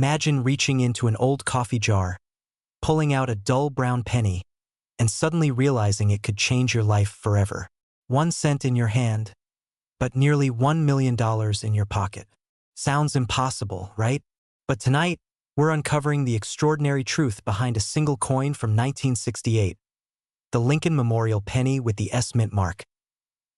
Imagine reaching into an old coffee jar, pulling out a dull brown penny, and suddenly realizing it could change your life forever. 1 cent in your hand, but nearly $1 million in your pocket. Sounds impossible, right? But tonight, we're uncovering the extraordinary truth behind a single coin from 1968, the Lincoln Memorial penny with the S mint mark.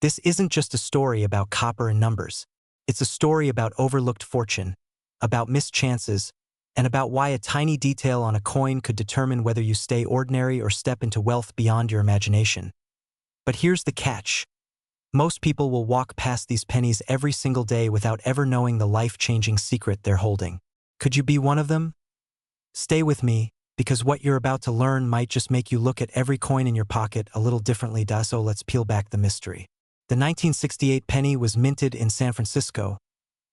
This isn't just a story about copper and numbers. It's a story about overlooked fortune, about missed chances, and about why a tiny detail on a coin could determine whether you stay ordinary or step into wealth beyond your imagination. But here's the catch. Most people will walk past these pennies every single day without ever knowing the life-changing secret they're holding. Could you be one of them? Stay with me, because what you're about to learn might just make you look at every coin in your pocket a little differently. So let's peel back the mystery. The 1968 penny was minted in San Francisco.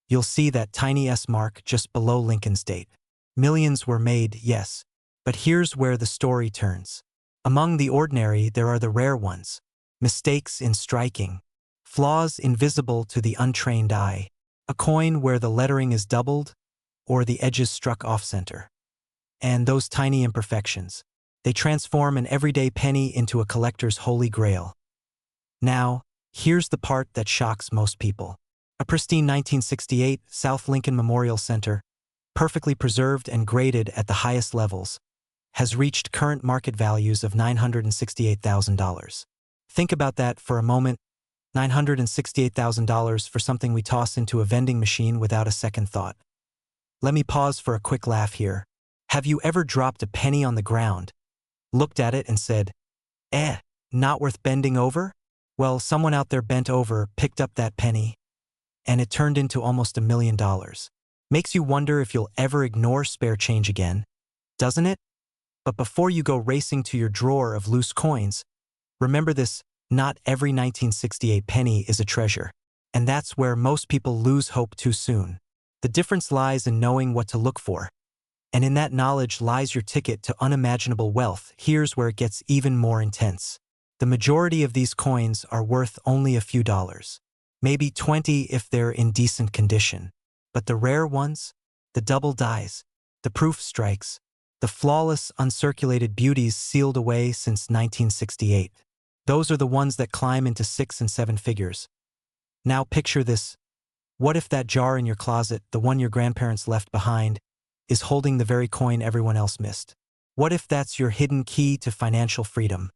You'll see that tiny S mark just below Lincoln's date. Millions were made, yes, but here's where the story turns. Among the ordinary, there are the rare ones. Mistakes in striking, flaws invisible to the untrained eye, a coin where the lettering is doubled or the edges struck off-center. And those tiny imperfections, they transform an everyday penny into a collector's holy grail. Now, here's the part that shocks most people. A pristine 1968 South Lincoln Memorial Center, perfectly preserved and graded at the highest levels, has reached current market values of $968,000. Think about that for a moment. $968,000 for something we toss into a vending machine without a second thought. Let me pause for a quick laugh here. Have you ever dropped a penny on the ground, looked at it and said, not worth bending over? Well, someone out there bent over, picked up that penny, and it turned into almost $1 million. Makes you wonder if you'll ever ignore spare change again, doesn't it? But before you go racing to your drawer of loose coins, remember this: not every 1968 penny is a treasure. And that's where most people lose hope too soon. The difference lies in knowing what to look for. And in that knowledge lies your ticket to unimaginable wealth. Here's where it gets even more intense. The majority of these coins are worth only a few dollars. Maybe 20 if they're in decent condition. But the rare ones, the double dies, the proof strikes, the flawless, uncirculated beauties sealed away since 1968. Those are the ones that climb into 6 and 7 figures. Now picture this. What if that jar in your closet, the one your grandparents left behind, is holding the very coin everyone else missed? What if that's your hidden key to financial freedom?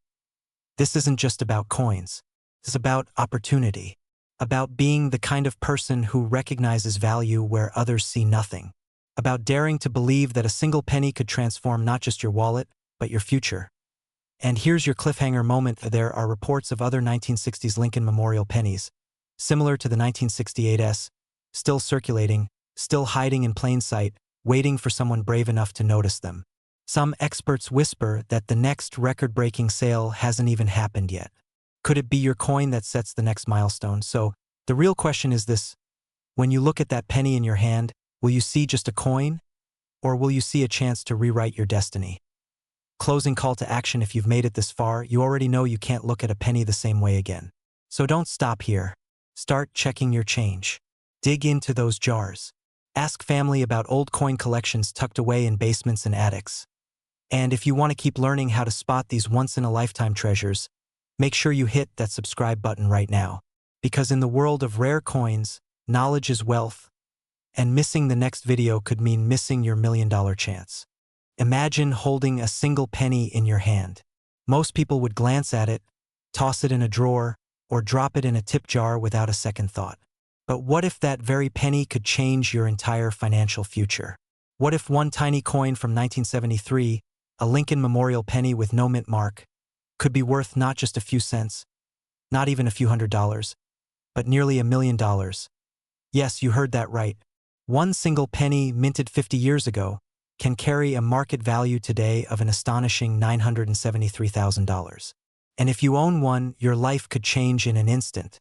This isn't just about coins. It's about opportunity, about being the kind of person who recognizes value where others see nothing, about daring to believe that a single penny could transform not just your wallet, but your future. And here's your cliffhanger moment. There are reports of other 1960s Lincoln Memorial pennies, similar to the 1968s, still circulating, still hiding in plain sight, waiting for someone brave enough to notice them. Some experts whisper that the next record-breaking sale hasn't even happened yet. Could it be your coin that sets the next milestone? So, the real question is this: when you look at that penny in your hand, will you see just a coin? Or will you see a chance to rewrite your destiny? Closing call to action: if you've made it this far, you already know you can't look at a penny the same way again. So don't stop here. Start checking your change. Dig into those jars. Ask family about old coin collections tucked away in basements and attics. And if you want to keep learning how to spot these once-in-a-lifetime treasures, make sure you hit that subscribe button right now. Because in the world of rare coins, knowledge is wealth, and missing the next video could mean missing your $1 million chance. Imagine holding a single penny in your hand. Most people would glance at it, toss it in a drawer, or drop it in a tip jar without a second thought. But what if that very penny could change your entire financial future? What if one tiny coin from 1973, a Lincoln Memorial penny with no mint mark, could be worth not just a few cents, not even a few $100s, but nearly $1 million? Yes, you heard that right. One single penny minted 50 years ago can carry a market value today of an astonishing $973,000. And if you own one, your life could change in an instant.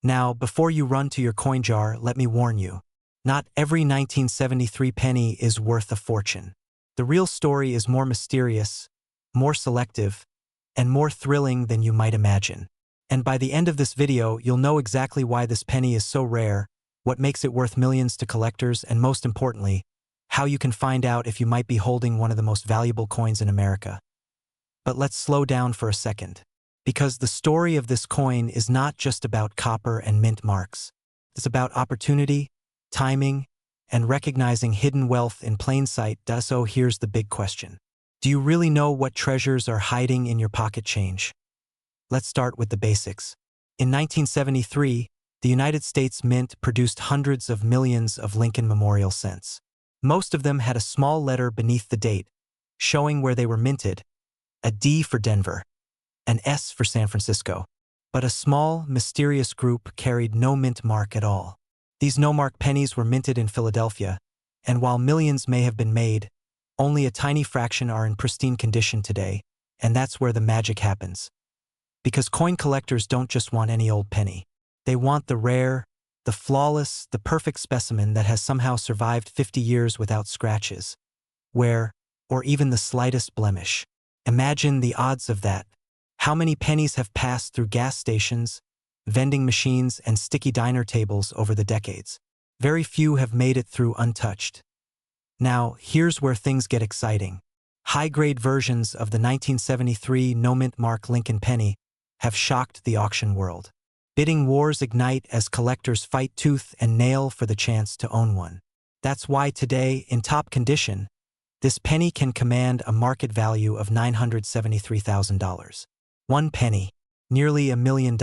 Now, before you run to your coin jar, let me warn you. Not every 1973 penny is worth a fortune. The real story is more mysterious, more selective, and more thrilling than you might imagine. And by the end of this video, you'll know exactly why this penny is so rare, what makes it worth millions to collectors, and most importantly, how you can find out if you might be holding one of the most valuable coins in America. But let's slow down for a second, because the story of this coin is not just about copper and mint marks. It's about opportunity, timing, and recognizing hidden wealth in plain sight. So here's the big question. Do you really know what treasures are hiding in your pocket change? Let's start with the basics. In 1973, the United States Mint produced hundreds of millions of Lincoln Memorial cents. Most of them had a small letter beneath the date, showing where they were minted, a D for Denver, an S for San Francisco. But a small, mysterious group carried no mint mark at all. These no-mark pennies were minted in Philadelphia, and while millions may have been made, only a tiny fraction are in pristine condition today, and that's where the magic happens. Because coin collectors don't just want any old penny. They want the rare, the flawless, the perfect specimen that has somehow survived 50 years without scratches, wear, or even the slightest blemish. Imagine the odds of that. How many pennies have passed through gas stations, vending machines, and sticky diner tables over the decades? Very few have made it through untouched. Now, here's where things get exciting. High-grade versions of the 1973 no-mint mark Lincoln penny have shocked the auction world. Bidding wars ignite as collectors fight tooth and nail for the chance to own one. That's why today, in top condition, this penny can command a market value of $973,000. One penny, nearly $1 million.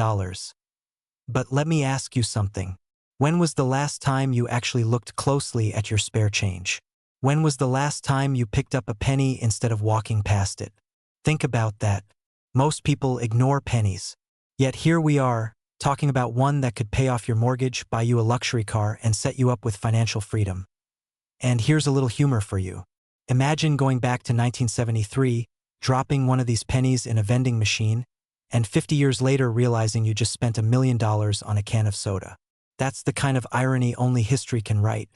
But let me ask you something. When was the last time you actually looked closely at your spare change? When was the last time you picked up a penny instead of walking past it? Think about that. Most people ignore pennies. Yet here we are, talking about one that could pay off your mortgage, buy you a luxury car, and set you up with financial freedom. And here's a little humor for you. Imagine going back to 1973, dropping one of these pennies in a vending machine, and 50 years later realizing you just spent $1 million on a can of soda. That's the kind of irony only history can write.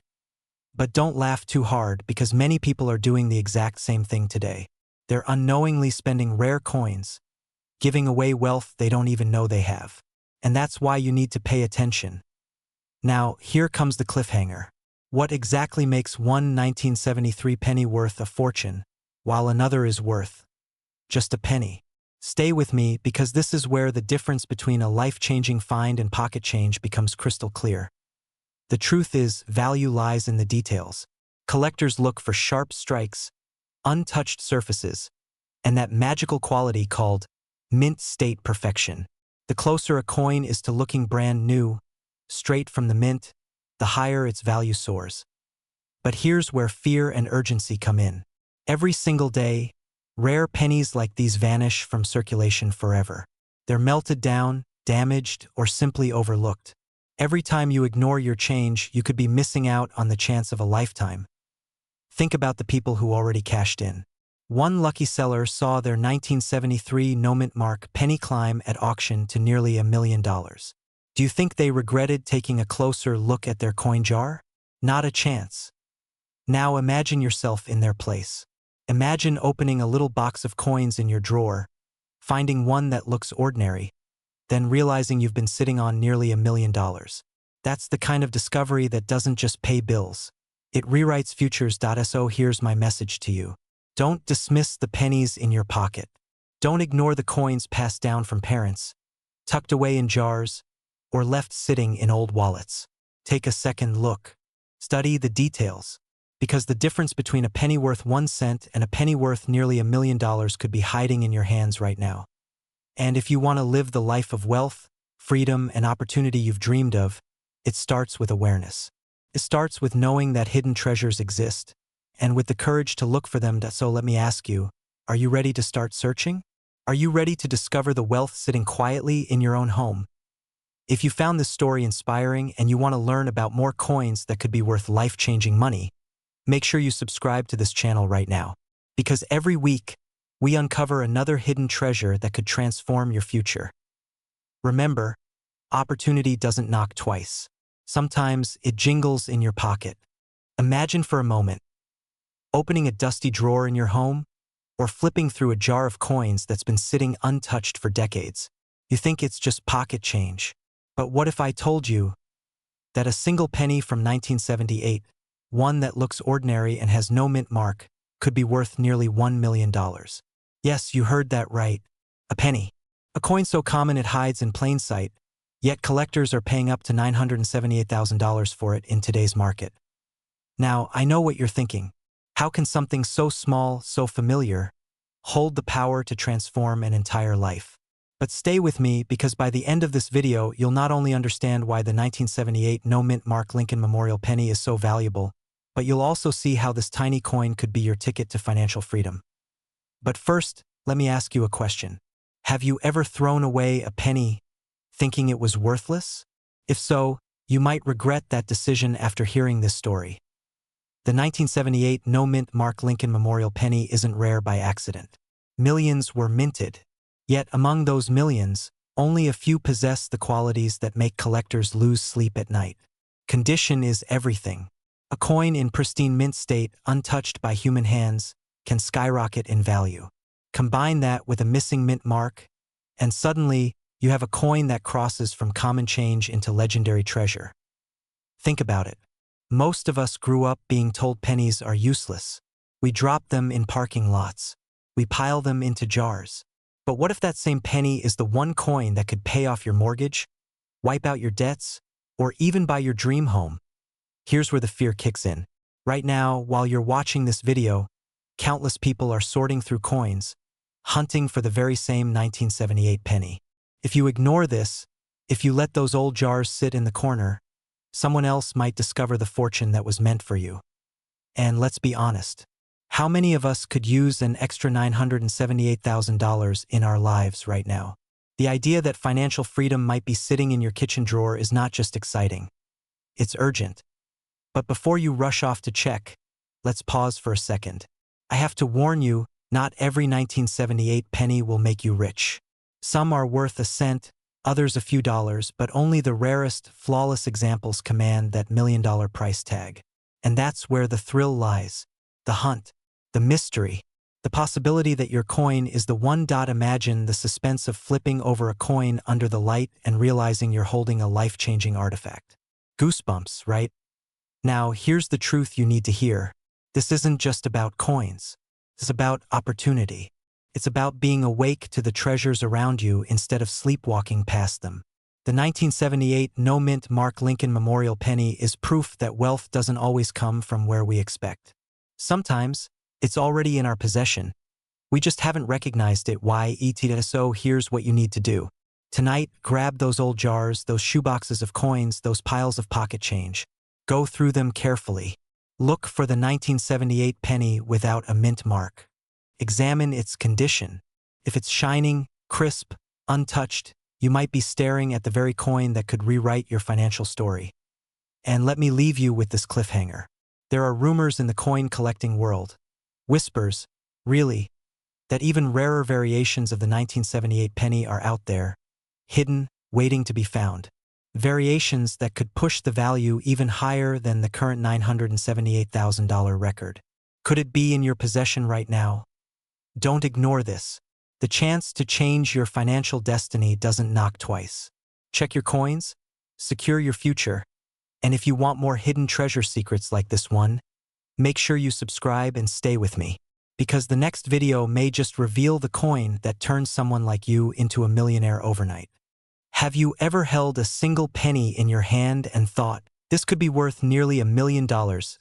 But don't laugh too hard, because many people are doing the exact same thing today. They're unknowingly spending rare coins, giving away wealth they don't even know they have. And that's why you need to pay attention. Now, here comes the cliffhanger. What exactly makes one 1973 penny worth a fortune, while another is worth just a penny? Stay with me, because this is where the difference between a life-changing find and pocket change becomes crystal clear. The truth is, value lies in the details. Collectors look for sharp strikes, untouched surfaces, and that magical quality called mint state perfection. The closer a coin is to looking brand new, straight from the mint, the higher its value soars. But here's where fear and urgency come in. Every single day, rare pennies like these vanish from circulation forever. They're melted down, damaged, or simply overlooked. Every time you ignore your change, you could be missing out on the chance of a lifetime. Think about the people who already cashed in. One lucky seller saw their 1973 no-mint mark penny climb at auction to nearly $1 million. Do you think they regretted taking a closer look at their coin jar? Not a chance. Now imagine yourself in their place. Imagine opening a little box of coins in your drawer, finding one that looks ordinary, then realizing you've been sitting on nearly $1 million. That's the kind of discovery that doesn't just pay bills. It rewrites futures. So here's my message to you. Don't dismiss the pennies in your pocket. Don't ignore the coins passed down from parents, tucked away in jars, or left sitting in old wallets. Take a second look. Study the details. Because the difference between a penny worth 1 cent and a penny worth nearly $1 million could be hiding in your hands right now. And if you want to live the life of wealth, freedom, and opportunity you've dreamed of, it starts with awareness. It starts with knowing that hidden treasures exist, and with the courage to look for them. So let me ask you, are you ready to start searching? Are you ready to discover the wealth sitting quietly in your own home? If you found this story inspiring and you want to learn about more coins that could be worth life-changing money, make sure you subscribe to this channel right now. Because every week, we uncover another hidden treasure that could transform your future. Remember, opportunity doesn't knock twice. Sometimes it jingles in your pocket. Imagine for a moment, opening a dusty drawer in your home, or flipping through a jar of coins that's been sitting untouched for decades. You think it's just pocket change. But what if I told you that a single penny from 1978, one that looks ordinary and has no mint mark, could be worth nearly $1 million. Yes, you heard that right. A penny. A coin so common it hides in plain sight, yet collectors are paying up to $978,000 for it in today's market. Now, I know what you're thinking. How can something so small, so familiar, hold the power to transform an entire life? But stay with me, because by the end of this video, you'll not only understand why the 1978 no-mint mark Lincoln Memorial penny is so valuable, but you'll also see how this tiny coin could be your ticket to financial freedom. But first, let me ask you a question. Have you ever thrown away a penny thinking it was worthless? If so, you might regret that decision after hearing this story. The 1978 no-mint mark Lincoln Memorial penny isn't rare by accident. Millions were minted. Yet among those millions, only a few possess the qualities that make collectors lose sleep at night. Condition is everything. A coin in pristine mint state, untouched by human hands, can skyrocket in value. Combine that with a missing mint mark, and suddenly you have a coin that crosses from common change into legendary treasure. Think about it. Most of us grew up being told pennies are useless. We drop them in parking lots. We pile them into jars. But what if that same penny is the one coin that could pay off your mortgage, wipe out your debts, or even buy your dream home? Here's where the fear kicks in. Right now, while you're watching this video, countless people are sorting through coins, hunting for the very same 1978 penny. If you ignore this, if you let those old jars sit in the corner, someone else might discover the fortune that was meant for you. And let's be honest. How many of us could use an extra $978,000 in our lives right now? The idea that financial freedom might be sitting in your kitchen drawer is not just exciting. It's urgent. But before you rush off to check, let's pause for a second. I have to warn you, not every 1978 penny will make you rich. Some are worth a cent, others a few dollars, but only the rarest, flawless examples command that million-dollar price tag. And that's where the thrill lies. The hunt. The mystery, the possibility that your coin is the one. Imagine the suspense of flipping over a coin under the light and realizing you're holding a life-changing artifact. Goosebumps, right? Now, here's the truth you need to hear. This isn't just about coins. It's about opportunity. It's about being awake to the treasures around you instead of sleepwalking past them. The 1978 no-mint mark Lincoln Memorial penny is proof that wealth doesn't always come from where we expect. Sometimes, it's already in our possession. We just haven't recognized it. So here's what you need to do. Tonight, grab those old jars, those shoeboxes of coins, those piles of pocket change. Go through them carefully. Look for the 1978 penny without a mint mark. Examine its condition. If it's shining, crisp, untouched, you might be staring at the very coin that could rewrite your financial story. And let me leave you with this cliffhanger. There are rumors in the coin collecting world. Whispers, really, that even rarer variations of the 1978 penny are out there, hidden, waiting to be found. Variations that could push the value even higher than the current $978,000 record. Could it be in your possession right now? Don't ignore this. The chance to change your financial destiny doesn't knock twice. Check your coins, secure your future, and if you want more hidden treasure secrets like this one, make sure you subscribe and stay with me, because the next video may just reveal the coin that turns someone like you into a millionaire overnight. Have you ever held a single penny in your hand and thought, this could be worth nearly $1 million?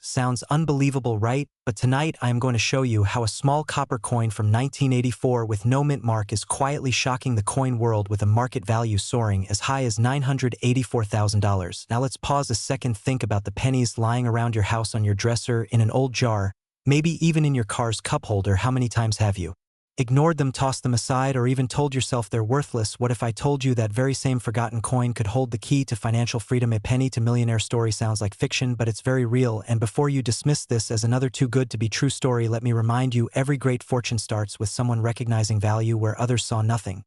Sounds unbelievable, right? But tonight I am going to show you how a small copper coin from 1984 with no mint mark is quietly shocking the coin world with a market value soaring as high as $984,000. Now let's pause a second. Think about the pennies lying around your house, on your dresser, in an old jar, maybe even in your car's cup holder. How many times have you ignored them, tossed them aside, or even told yourself they're worthless? What if I told you that very same forgotten coin could hold the key to financial freedom? A penny to millionaire story sounds like fiction, but it's very real. And before you dismiss this as another too good to be true story, let me remind you, every great fortune starts with someone recognizing value where others saw nothing.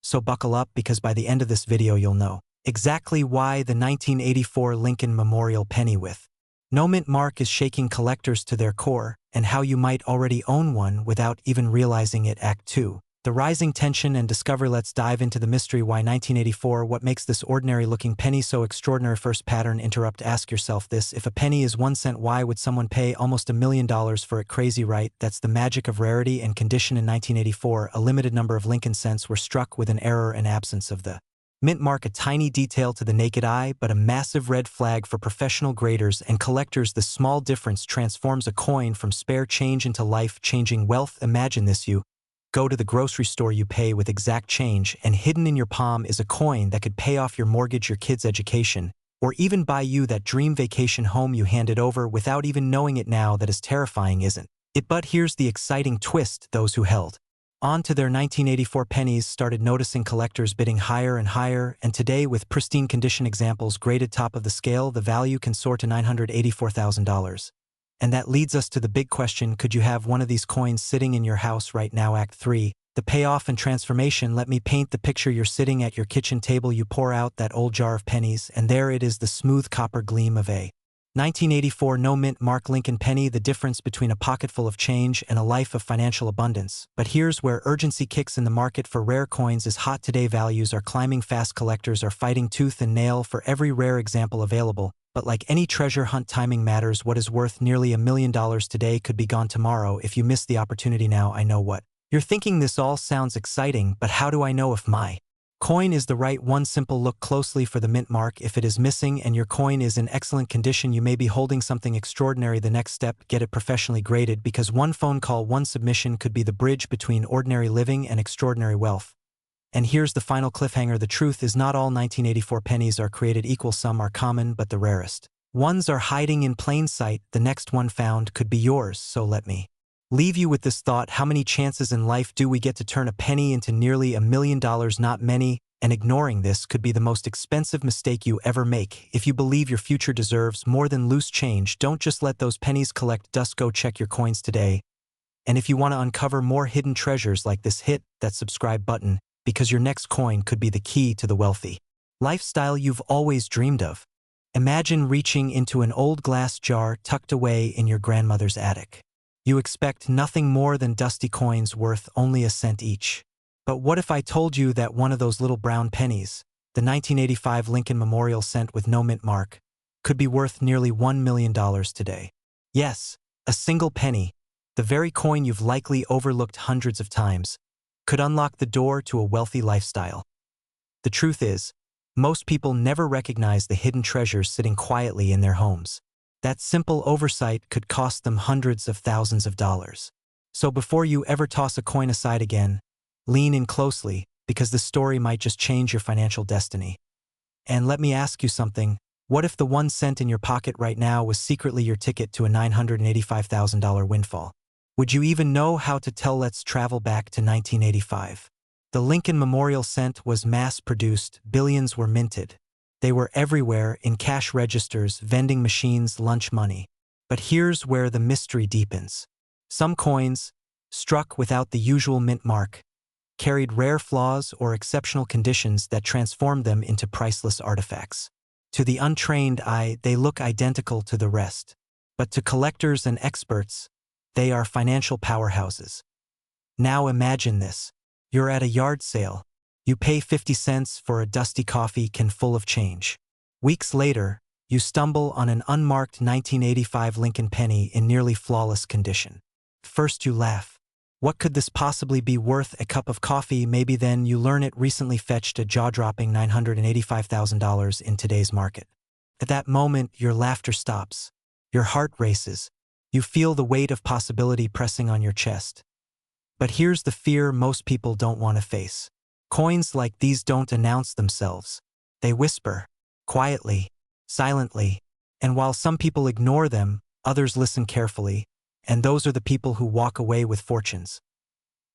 So buckle up, because by the end of this video you'll know exactly why the 1984 Lincoln Memorial penny with no mint mark is shaking collectors to their core, and how you might already own one without even realizing it. Act 2. The rising tension and discovery. Let's dive into the mystery. Why 1984? What makes this ordinary-looking penny so extraordinary? First pattern interrupt. Ask yourself this. If a penny is 1 cent, why would someone pay almost $1 million for it? Crazy, right? That's the magic of rarity and condition. In 1984, a limited number of Lincoln cents were struck with an error and absence of the mint mark, a tiny detail to the naked eye, but a massive red flag for professional graders and collectors. The small difference transforms a coin from spare change into life-changing wealth. Imagine this. You go to the grocery store, you pay with exact change, and hidden in your palm is a coin that could pay off your mortgage, your kid's education, or even buy you that dream vacation home. You hand it over without even knowing it. Now that is terrifying, isn't it? But here's the exciting twist. Those who held on to their 1984 pennies started noticing collectors bidding higher and higher, and today, with pristine condition examples graded top of the scale, the value can soar to $984,000. And that leads us to the big question: could you have one of these coins sitting in your house right now? Act 3. The payoff and transformation. Let me paint the picture. You're sitting at your kitchen table, you pour out that old jar of pennies, and there it is, the smooth copper gleam of a 1984 no mint mark Lincoln penny, the difference between a pocketful of change and a life of financial abundance. But here's where urgency kicks in. The market for rare coins is hot today. Values are climbing fast. Collectors are fighting tooth and nail for every rare example available. But like any treasure hunt, timing matters. What is worth nearly $1 million today could be gone tomorrow if you miss the opportunity now. I know what you're thinking. This all sounds exciting, but how do I know if my coin is the right one? Simple. Look closely for the mint mark. If it is missing and your coin is in excellent condition, you may be holding something extraordinary. The next step: get it professionally graded, because one phone call, one submission could be the bridge between ordinary living and extraordinary wealth. And here's the final cliffhanger. The truth is, not all 1984 pennies are created equal. Some are common, but the rarest ones are hiding in plain sight. The next one found could be yours. So let me leave you with this thought: how many chances in life do we get to turn a penny into nearly $1 million? Not many, and ignoring this could be the most expensive mistake you ever make. If you believe your future deserves more than loose change, don't just let those pennies collect dust. Go check your coins today. And if you want to uncover more hidden treasures like this, hit that subscribe button, because your next coin could be the key to the wealthy lifestyle you've always dreamed of. Imagine reaching into an old glass jar tucked away in your grandmother's attic. You expect nothing more than dusty coins worth only a cent each. But what if I told you that one of those little brown pennies, the 1985 Lincoln Memorial cent with no mint mark, could be worth nearly $1 million today? Yes, a single penny, the very coin you've likely overlooked hundreds of times, could unlock the door to a wealthy lifestyle. The truth is, most people never recognize the hidden treasures sitting quietly in their homes. That simple oversight could cost them hundreds of thousands of dollars. So before you ever toss a coin aside again, lean in closely, because the story might just change your financial destiny. And let me ask you something: what if the 1 cent in your pocket right now was secretly your ticket to a $985,000 windfall? Would you even know how to tell? Let's travel back to 1985. The Lincoln Memorial cent was mass-produced, billions were minted. They were everywhere, in cash registers, vending machines, lunch money. But here's where the mystery deepens. Some coins, struck without the usual mint mark, carried rare flaws or exceptional conditions that transformed them into priceless artifacts. To the untrained eye, they look identical to the rest. But to collectors and experts, they are financial powerhouses. Now imagine this. You're at a yard sale. You pay 50 cents for a dusty coffee can full of change. Weeks later, you stumble on an unmarked 1985 Lincoln penny in nearly flawless condition. First you laugh. What could this possibly be worth? A cup of coffee? Maybe. Then you learn it recently fetched a jaw-dropping $985,000 in today's market. At that moment, your laughter stops. Your heart races. You feel the weight of possibility pressing on your chest. But here's the fear most people don't want to face. Coins like these don't announce themselves. They whisper, quietly, silently, and while some people ignore them, others listen carefully, and those are the people who walk away with fortunes.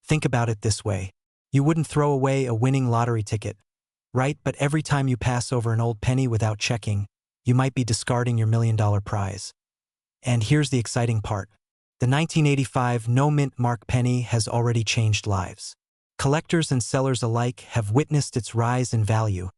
Think about it this way. You wouldn't throw away a winning lottery ticket, right? But every time you pass over an old penny without checking, you might be discarding your $1 million prize. And here's the exciting part. The 1985 no-mint mark penny has already changed lives. Collectors and sellers alike have witnessed its rise in value,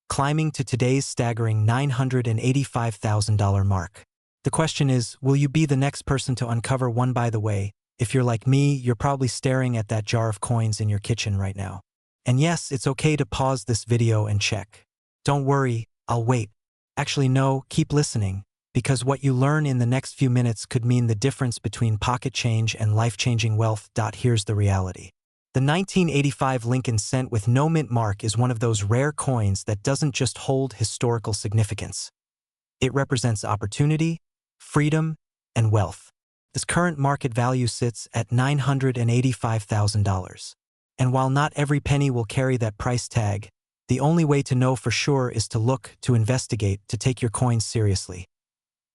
climbing to today's staggering $985,000 mark. The question is, will you be the next person to uncover one? By the way, If you're like me, you're probably staring at that jar of coins in your kitchen right now. And yes, it's okay to pause this video and check. Don't worry, I'll wait. Actually, no, keep listening, because what you learn in the next few minutes could mean the difference between pocket change and life-changing wealth. Here's the reality. The 1985 Lincoln cent with no mint mark is one of those rare coins that doesn't just hold historical significance. It represents opportunity, freedom, and wealth. Its current market value sits at $985,000. And while not every penny will carry that price tag, the only way to know for sure is to look, to investigate, to take your coins seriously.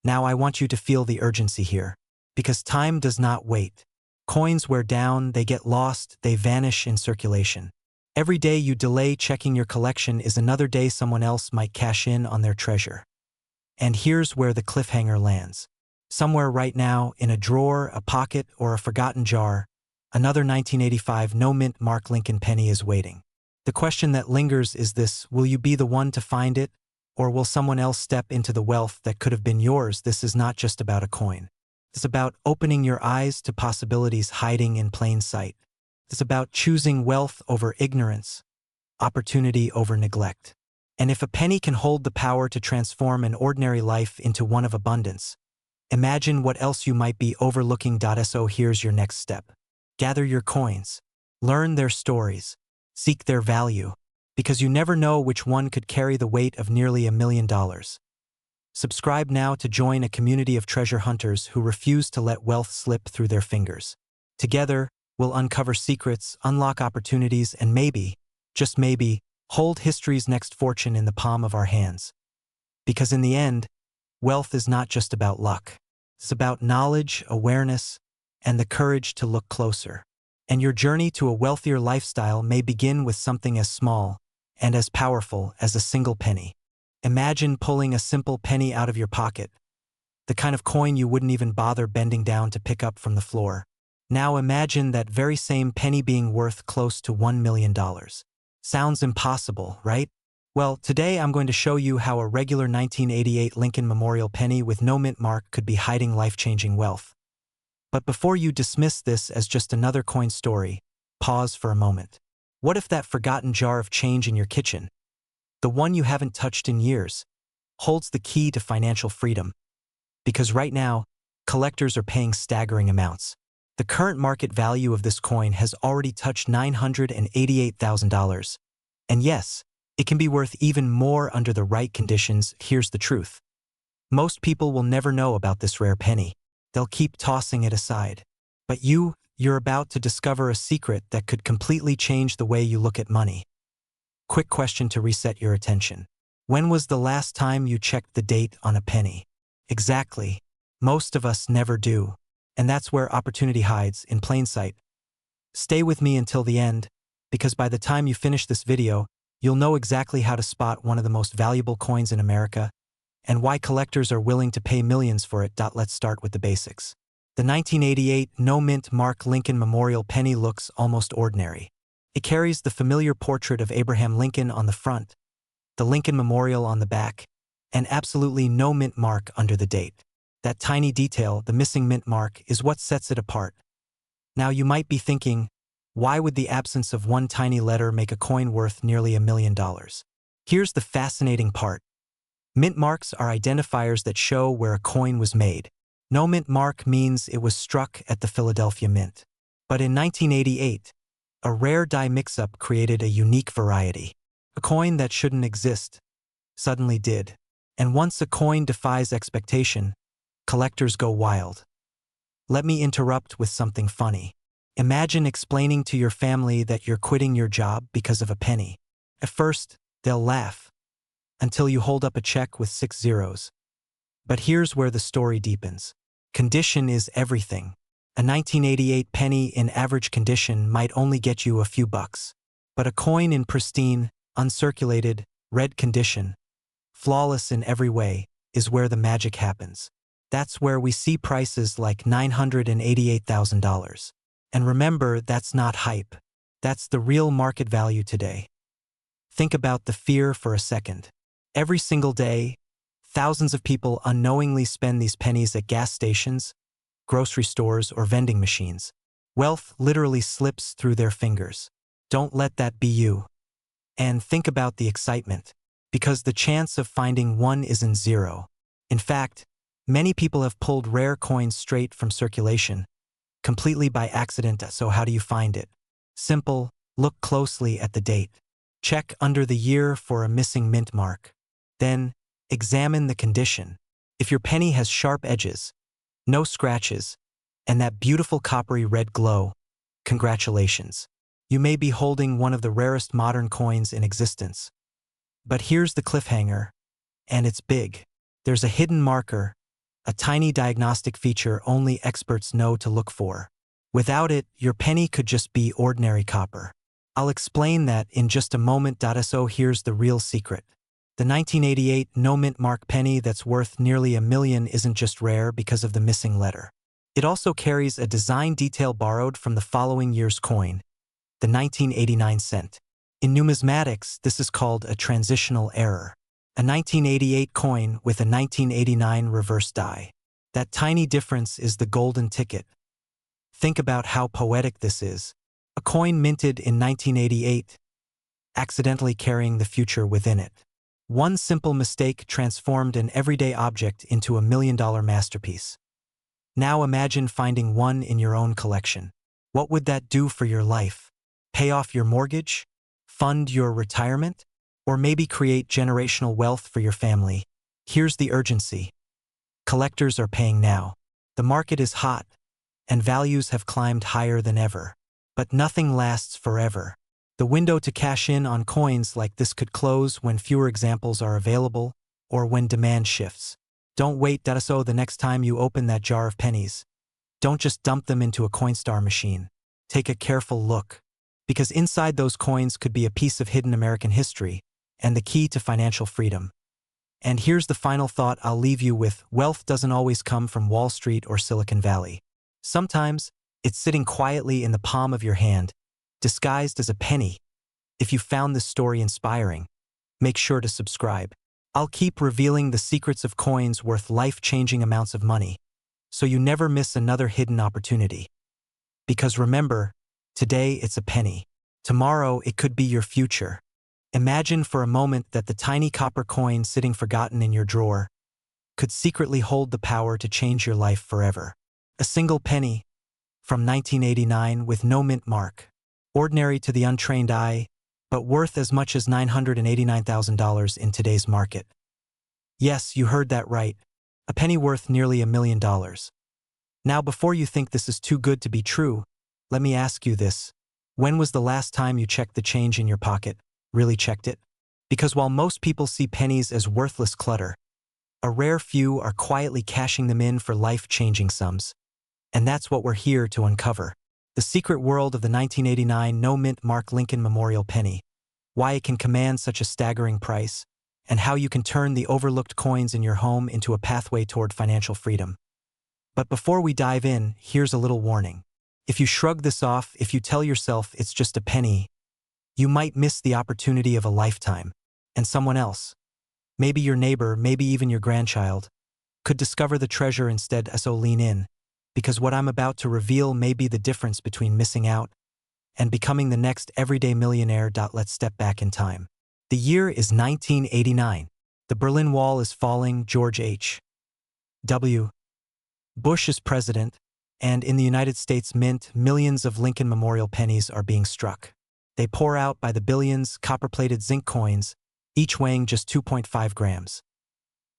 Now I want you to feel the urgency here, because time does not wait. Coins wear down, they get lost, they vanish in circulation. Every day you delay checking your collection is another day someone else might cash in on their treasure. And here's where the cliffhanger lands. Somewhere right now, in a drawer, a pocket, or a forgotten jar, another 1985 no-mint mark Lincoln penny is waiting. The question that lingers is this: will you be the one to find it, or will someone else step into the wealth that could have been yours? This is not just about a coin. It's about opening your eyes to possibilities hiding in plain sight. It's about choosing wealth over ignorance, opportunity over neglect. And if a penny can hold the power to transform an ordinary life into one of abundance, imagine what else you might be overlooking. So here's your next step. Gather your coins. Learn their stories. Seek their value. Because you never know which one could carry the weight of nearly $1 million. Subscribe now to join a community of treasure hunters who refuse to let wealth slip through their fingers. Together, we'll uncover secrets, unlock opportunities, and maybe, just maybe, hold history's next fortune in the palm of our hands. Because in the end, wealth is not just about luck. It's about knowledge, awareness, and the courage to look closer. And your journey to a wealthier lifestyle may begin with something as small and as powerful as a single penny. Imagine pulling a simple penny out of your pocket, the kind of coin you wouldn't even bother bending down to pick up from the floor. Now imagine that very same penny being worth close to $1 million. Sounds impossible, right? Well, today I'm going to show you how a regular 1988 Lincoln Memorial penny with no mint mark could be hiding life-changing wealth. But before you dismiss this as just another coin story, pause for a moment. What if that forgotten jar of change in your kitchen, the one you haven't touched in years, holds the key to financial freedom? Because right now, collectors are paying staggering amounts. The current market value of this coin has already touched $988,000. And yes, it can be worth even more under the right conditions. Here's the truth. Most people will never know about this rare penny. They'll keep tossing it aside. But you're about to discover a secret that could completely change the way you look at money. Quick question to reset your attention. When was the last time you checked the date on a penny? Exactly. Most of us never do. And that's where opportunity hides, in plain sight. Stay with me until the end, because by the time you finish this video, you'll know exactly how to spot one of the most valuable coins in America and why collectors are willing to pay millions for it. Let's start with the basics. The 1988 no-mint mark Lincoln Memorial penny looks almost ordinary. It carries the familiar portrait of Abraham Lincoln on the front, the Lincoln Memorial on the back, and absolutely no mint mark under the date. That tiny detail, the missing mint mark, is what sets it apart. Now you might be thinking, why would the absence of one tiny letter make a coin worth nearly $1 million? Here's the fascinating part. Mint marks are identifiers that show where a coin was made. No mint mark means it was struck at the Philadelphia Mint. But in 1988, a rare die mix-up created a unique variety. A coin that shouldn't exist suddenly did. And once a coin defies expectation, collectors go wild. Let me interrupt with something funny. Imagine explaining to your family that you're quitting your job because of a penny. At first, they'll laugh, until you hold up a check with 6 zeros. But here's where the story deepens. Condition is everything. A 1988 penny in average condition might only get you a few bucks. But a coin in pristine, uncirculated, red condition, flawless in every way, is where the magic happens. That's where we see prices like $988,000. And remember, that's not hype. That's the real market value today. Think about the fear for a second. Every single day, thousands of people unknowingly spend these pennies at gas stations, grocery stores, or vending machines. Wealth literally slips through their fingers. Don't let that be you. And think about the excitement, because the chance of finding one isn't zero. In fact, many people have pulled rare coins straight from circulation, completely by accident. So how do you find it? Simple, look closely at the date. Check under the year for a missing mint mark. Then, examine the condition. If your penny has sharp edges, no scratches, and that beautiful coppery red glow, congratulations. You may be holding one of the rarest modern coins in existence. But here's the cliffhanger, and it's big. There's a hidden marker, a tiny diagnostic feature only experts know to look for. Without it, your penny could just be ordinary copper. I'll explain that in just a moment. So here's the real secret. The 1988 no-mint mark penny that's worth nearly $1 million isn't just rare because of the missing letter. It also carries a design detail borrowed from the following year's coin, the 1989 cent. In numismatics, this is called a transitional error. A 1988 coin with a 1989 reverse die. That tiny difference is the golden ticket. Think about how poetic this is. A coin minted in 1988, accidentally carrying the future within it. One simple mistake transformed an everyday object into a $1 million masterpiece. Now imagine finding one in your own collection. What would that do for your life? Pay off your mortgage? Fund your retirement? Or maybe create generational wealth for your family? Here's the urgency. Collectors are paying now. The market is hot, and values have climbed higher than ever. But nothing lasts forever. The window to cash in on coins like this could close when fewer examples are available or when demand shifts. Don't wait. So the next time you open that jar of pennies, don't just dump them into a Coinstar machine. Take a careful look, because inside those coins could be a piece of hidden American history and the key to financial freedom. And here's the final thought I'll leave you with. Wealth doesn't always come from Wall Street or Silicon Valley. Sometimes, it's sitting quietly in the palm of your hand, disguised as a penny. If you found this story inspiring, make sure to subscribe. I'll keep revealing the secrets of coins worth life-changing amounts of money, so you never miss another hidden opportunity. Because remember, today it's a penny. Tomorrow it could be your future. Imagine for a moment that the tiny copper coin sitting forgotten in your drawer could secretly hold the power to change your life forever. A single penny from 1989 with no mint mark. Ordinary to the untrained eye, but worth as much as $989,000 in today's market. Yes, you heard that right. A penny worth nearly $1 million. Now, before you think this is too good to be true, let me ask you this. When was the last time you checked the change in your pocket? Really checked it? Because while most people see pennies as worthless clutter, a rare few are quietly cashing them in for life-changing sums. And that's what we're here to uncover. The secret world of the 1989 no-mint mark Lincoln Memorial penny, why it can command such a staggering price, and how you can turn the overlooked coins in your home into a pathway toward financial freedom. But before we dive in, here's a little warning. If you shrug this off, if you tell yourself it's just a penny, you might miss the opportunity of a lifetime, and someone else, maybe your neighbor, maybe even your grandchild, could discover the treasure instead. So lean in, because what I'm about to reveal may be the difference between missing out and becoming the next everyday millionaire. Let's step back in time. The year is 1989. The Berlin Wall is falling. George H.W. Bush is president, and in the United States Mint, millions of Lincoln Memorial pennies are being struck. They pour out by the billions, copper-plated zinc coins, each weighing just 2.5 grams.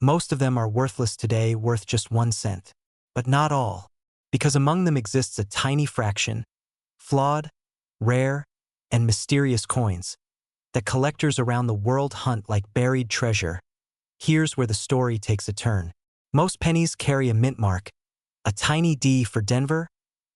Most of them are worthless today, worth just 1 cent. But not all, because among them exists a tiny fraction, flawed, rare, and mysterious coins that collectors around the world hunt like buried treasure. Here's where the story takes a turn. Most pennies carry a mint mark, a tiny D for Denver,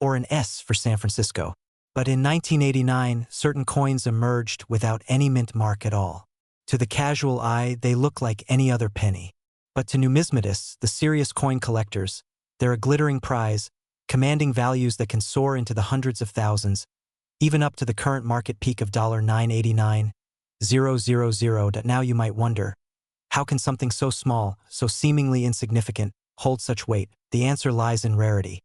or an S for San Francisco. But in 1989, certain coins emerged without any mint mark at all. To the casual eye, they look like any other penny. But to numismatists, the serious coin collectors, they're a glittering prize, commanding values that can soar into the hundreds of thousands, even up to the current market peak of $989,000. Now you might wonder, how can something so small, so seemingly insignificant, hold such weight? The answer lies in rarity.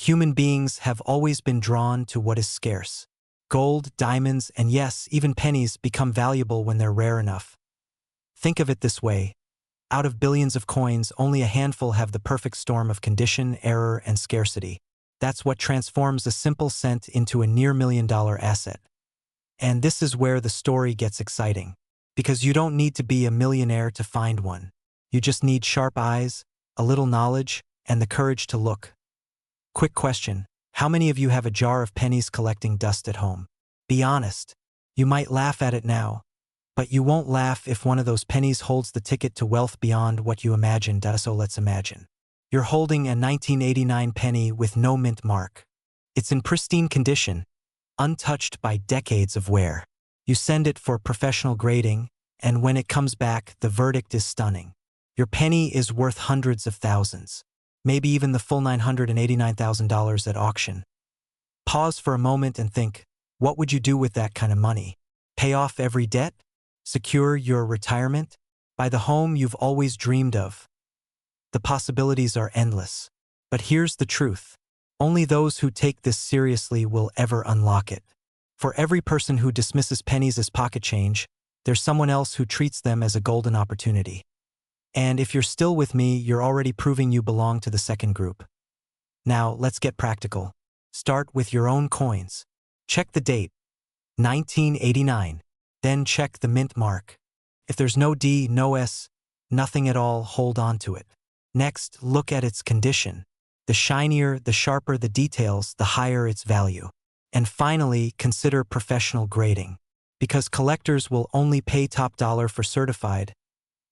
Human beings have always been drawn to what is scarce. Gold, diamonds, and yes, even pennies become valuable when they're rare enough. Think of it this way. Out of billions of coins, only a handful have the perfect storm of condition, error, and scarcity. That's what transforms a simple cent into a near-million-dollar asset. And this is where the story gets exciting. Because you don't need to be a millionaire to find one. You just need sharp eyes, a little knowledge, and the courage to look. Quick question. How many of you have a jar of pennies collecting dust at home? Be honest. You might laugh at it now, but you won't laugh if one of those pennies holds the ticket to wealth beyond what you imagined. So let's imagine. You're holding a 1989 penny with no mint mark. It's in pristine condition, untouched by decades of wear. You send it for professional grading, and when it comes back, the verdict is stunning. Your penny is worth hundreds of thousands, maybe even the full $989,000 at auction. Pause for a moment and think, what would you do with that kind of money? Pay off every debt? Secure your retirement? Buy the home you've always dreamed of? The possibilities are endless. But here's the truth. Only those who take this seriously will ever unlock it. For every person who dismisses pennies as pocket change, there's someone else who treats them as a golden opportunity. And if you're still with me, you're already proving you belong to the second group. Now, let's get practical. Start with your own coins. Check the date, 1989. Then check the mint mark. If there's no D, no S, nothing at all, hold on to it. Next, look at its condition. The shinier, the sharper the details, the higher its value. And finally, consider professional grading. Because collectors will only pay top dollar for certified,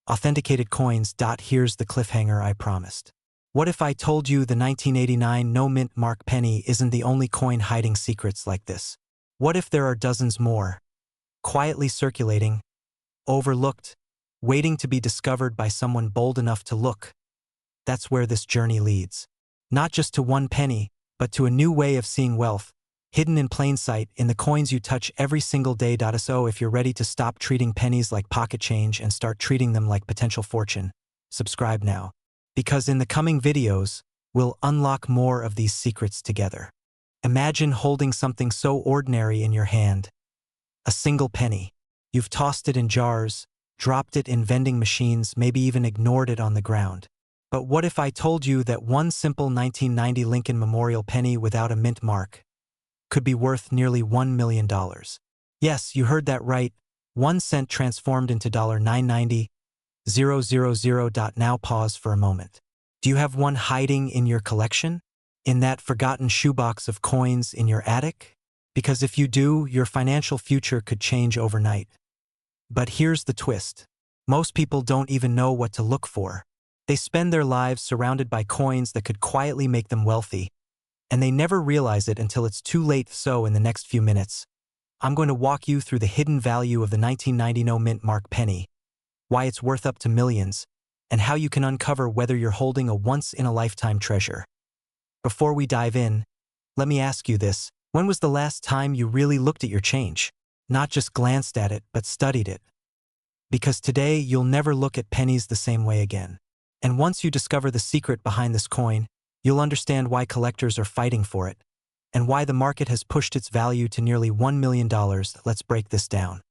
authenticated coins. Here's the cliffhanger I promised. What if I told you the 1989 no mint mark penny isn't the only coin hiding secrets like this? What if there are dozens more, quietly circulating, overlooked, waiting to be discovered by someone bold enough to look? That's where this journey leads. Not just to one penny, but to a new way of seeing wealth, hidden in plain sight in the coins you touch every single day. So if you're ready to stop treating pennies like pocket change and start treating them like potential fortune, subscribe now. Because in the coming videos, we'll unlock more of these secrets together. Imagine holding something so ordinary in your hand. A single penny. You've tossed it in jars, dropped it in vending machines, maybe even ignored it on the ground. But what if I told you that one simple 1990 Lincoln Memorial penny without a mint mark could be worth nearly $1 million? Yes, you heard that right. 1 cent transformed into $990,000. Now pause for a moment. Do you have one hiding in your collection? In that forgotten shoebox of coins in your attic? Because if you do, your financial future could change overnight. But here's the twist. Most people don't even know what to look for. They spend their lives surrounded by coins that could quietly make them wealthy, and they never realize it until it's too late. So in the next few minutes, I'm going to walk you through the hidden value of the 1990 no mint mark penny, why it's worth up to millions, and how you can uncover whether you're holding a once-in-a-lifetime treasure. Before we dive in, let me ask you this. When was the last time you really looked at your change? Not just glanced at it, but studied it. Because today, you'll never look at pennies the same way again. And once you discover the secret behind this coin, you'll understand why collectors are fighting for it, and why the market has pushed its value to nearly $1 million. Let's break this down.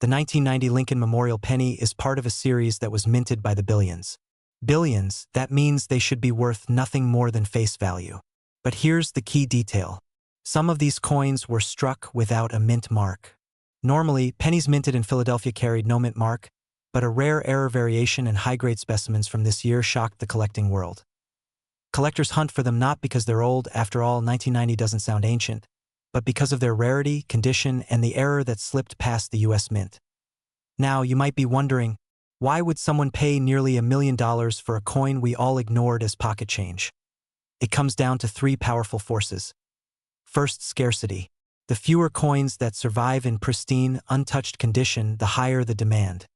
The 1990 Lincoln Memorial penny is part of a series that was minted by the billions. Billions, that means they should be worth nothing more than face value. But here's the key detail. Some of these coins were struck without a mint mark. Normally, pennies minted in Philadelphia carried no mint mark, but a rare error variation and high-grade specimens from this year shocked the collecting world. Collectors hunt for them not because they're old, after all, 1990 doesn't sound ancient, but because of their rarity, condition, and the error that slipped past the US Mint. Now, you might be wondering, why would someone pay nearly $1 million for a coin we all ignored as pocket change? It comes down to 3 powerful forces. First, scarcity. The fewer coins that survive in pristine, untouched condition, the higher the demand.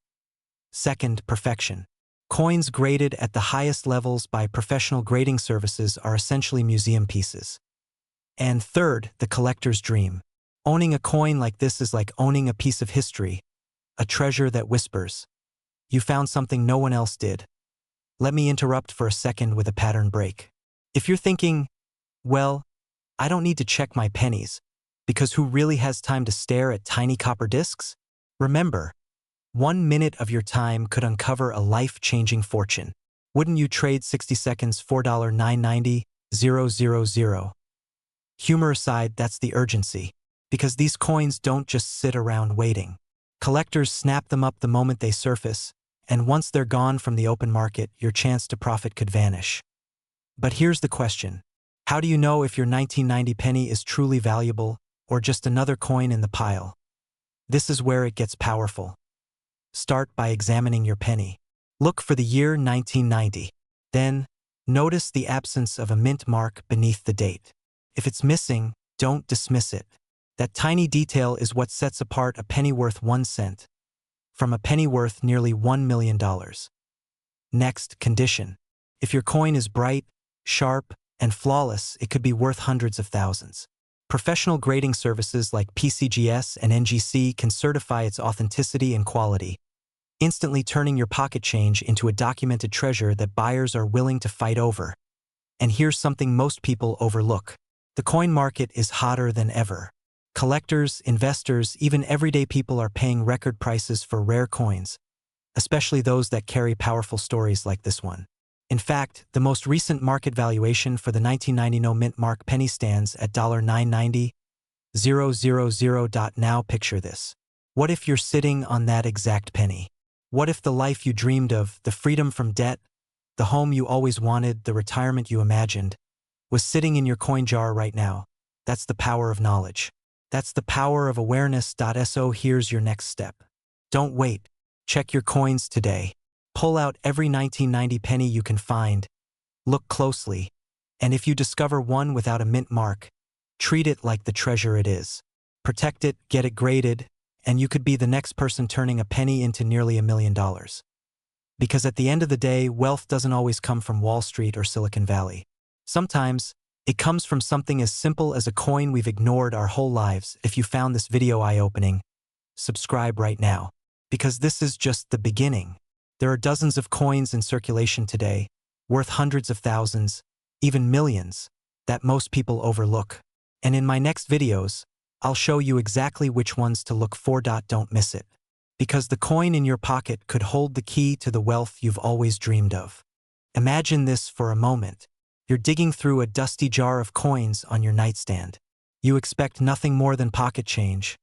Second, perfection. Coins graded at the highest levels by professional grading services are essentially museum pieces. And third, the collector's dream. Owning a coin like this is like owning a piece of history, a treasure that whispers, "You found something no one else did." Let me interrupt for a second with a pattern break. If you're thinking, Well, I don't need to check my pennies, because who really has time to stare at tiny copper discs? Remember, 1 minute of your time could uncover a life-changing fortune. Wouldn't you trade 60 seconds for $990,000? Humor aside, that's the urgency, because these coins don't just sit around waiting. Collectors snap them up the moment they surface, and once they're gone from the open market, your chance to profit could vanish. But here's the question. How do you know if your 1990 penny is truly valuable or just another coin in the pile? This is where it gets powerful. Start by examining your penny. Look for the year 1990. Then, notice the absence of a mint mark beneath the date. If it's missing, don't dismiss it. That tiny detail is what sets apart a penny worth 1 cent from a penny worth nearly $1 million. Next, condition. If your coin is bright, sharp, and flawless, it could be worth hundreds of thousands. Professional grading services like PCGS and NGC can certify its authenticity and quality, instantly turning your pocket change into a documented treasure that buyers are willing to fight over. And here's something most people overlook. The coin market is hotter than ever. Collectors, investors, even everyday people are paying record prices for rare coins, especially those that carry powerful stories like this one. In fact, the most recent market valuation for the 1990 no mint mark penny stands at $990,000. Now picture this. What if you're sitting on that exact penny? What if the life you dreamed of, the freedom from debt, the home you always wanted, the retirement you imagined, was sitting in your coin jar right now? That's the power of knowledge. That's the power of awareness. So here's your next step. Don't wait. Check your coins today. Pull out every 1990 penny you can find. Look closely. And if you discover one without a mint mark, treat it like the treasure it is. Protect it, get it graded, and you could be the next person turning a penny into nearly $1 million. Because at the end of the day, wealth doesn't always come from Wall Street or Silicon Valley. Sometimes, it comes from something as simple as a coin we've ignored our whole lives. If you found this video eye-opening, subscribe right now, because this is just the beginning. There are dozens of coins in circulation today, worth hundreds of thousands, even millions, that most people overlook. And in my next videos, I'll show you exactly which ones to look for. Don't miss it. Because the coin in your pocket could hold the key to the wealth you've always dreamed of. Imagine this for a moment. You're digging through a dusty jar of coins on your nightstand. You expect nothing more than pocket change.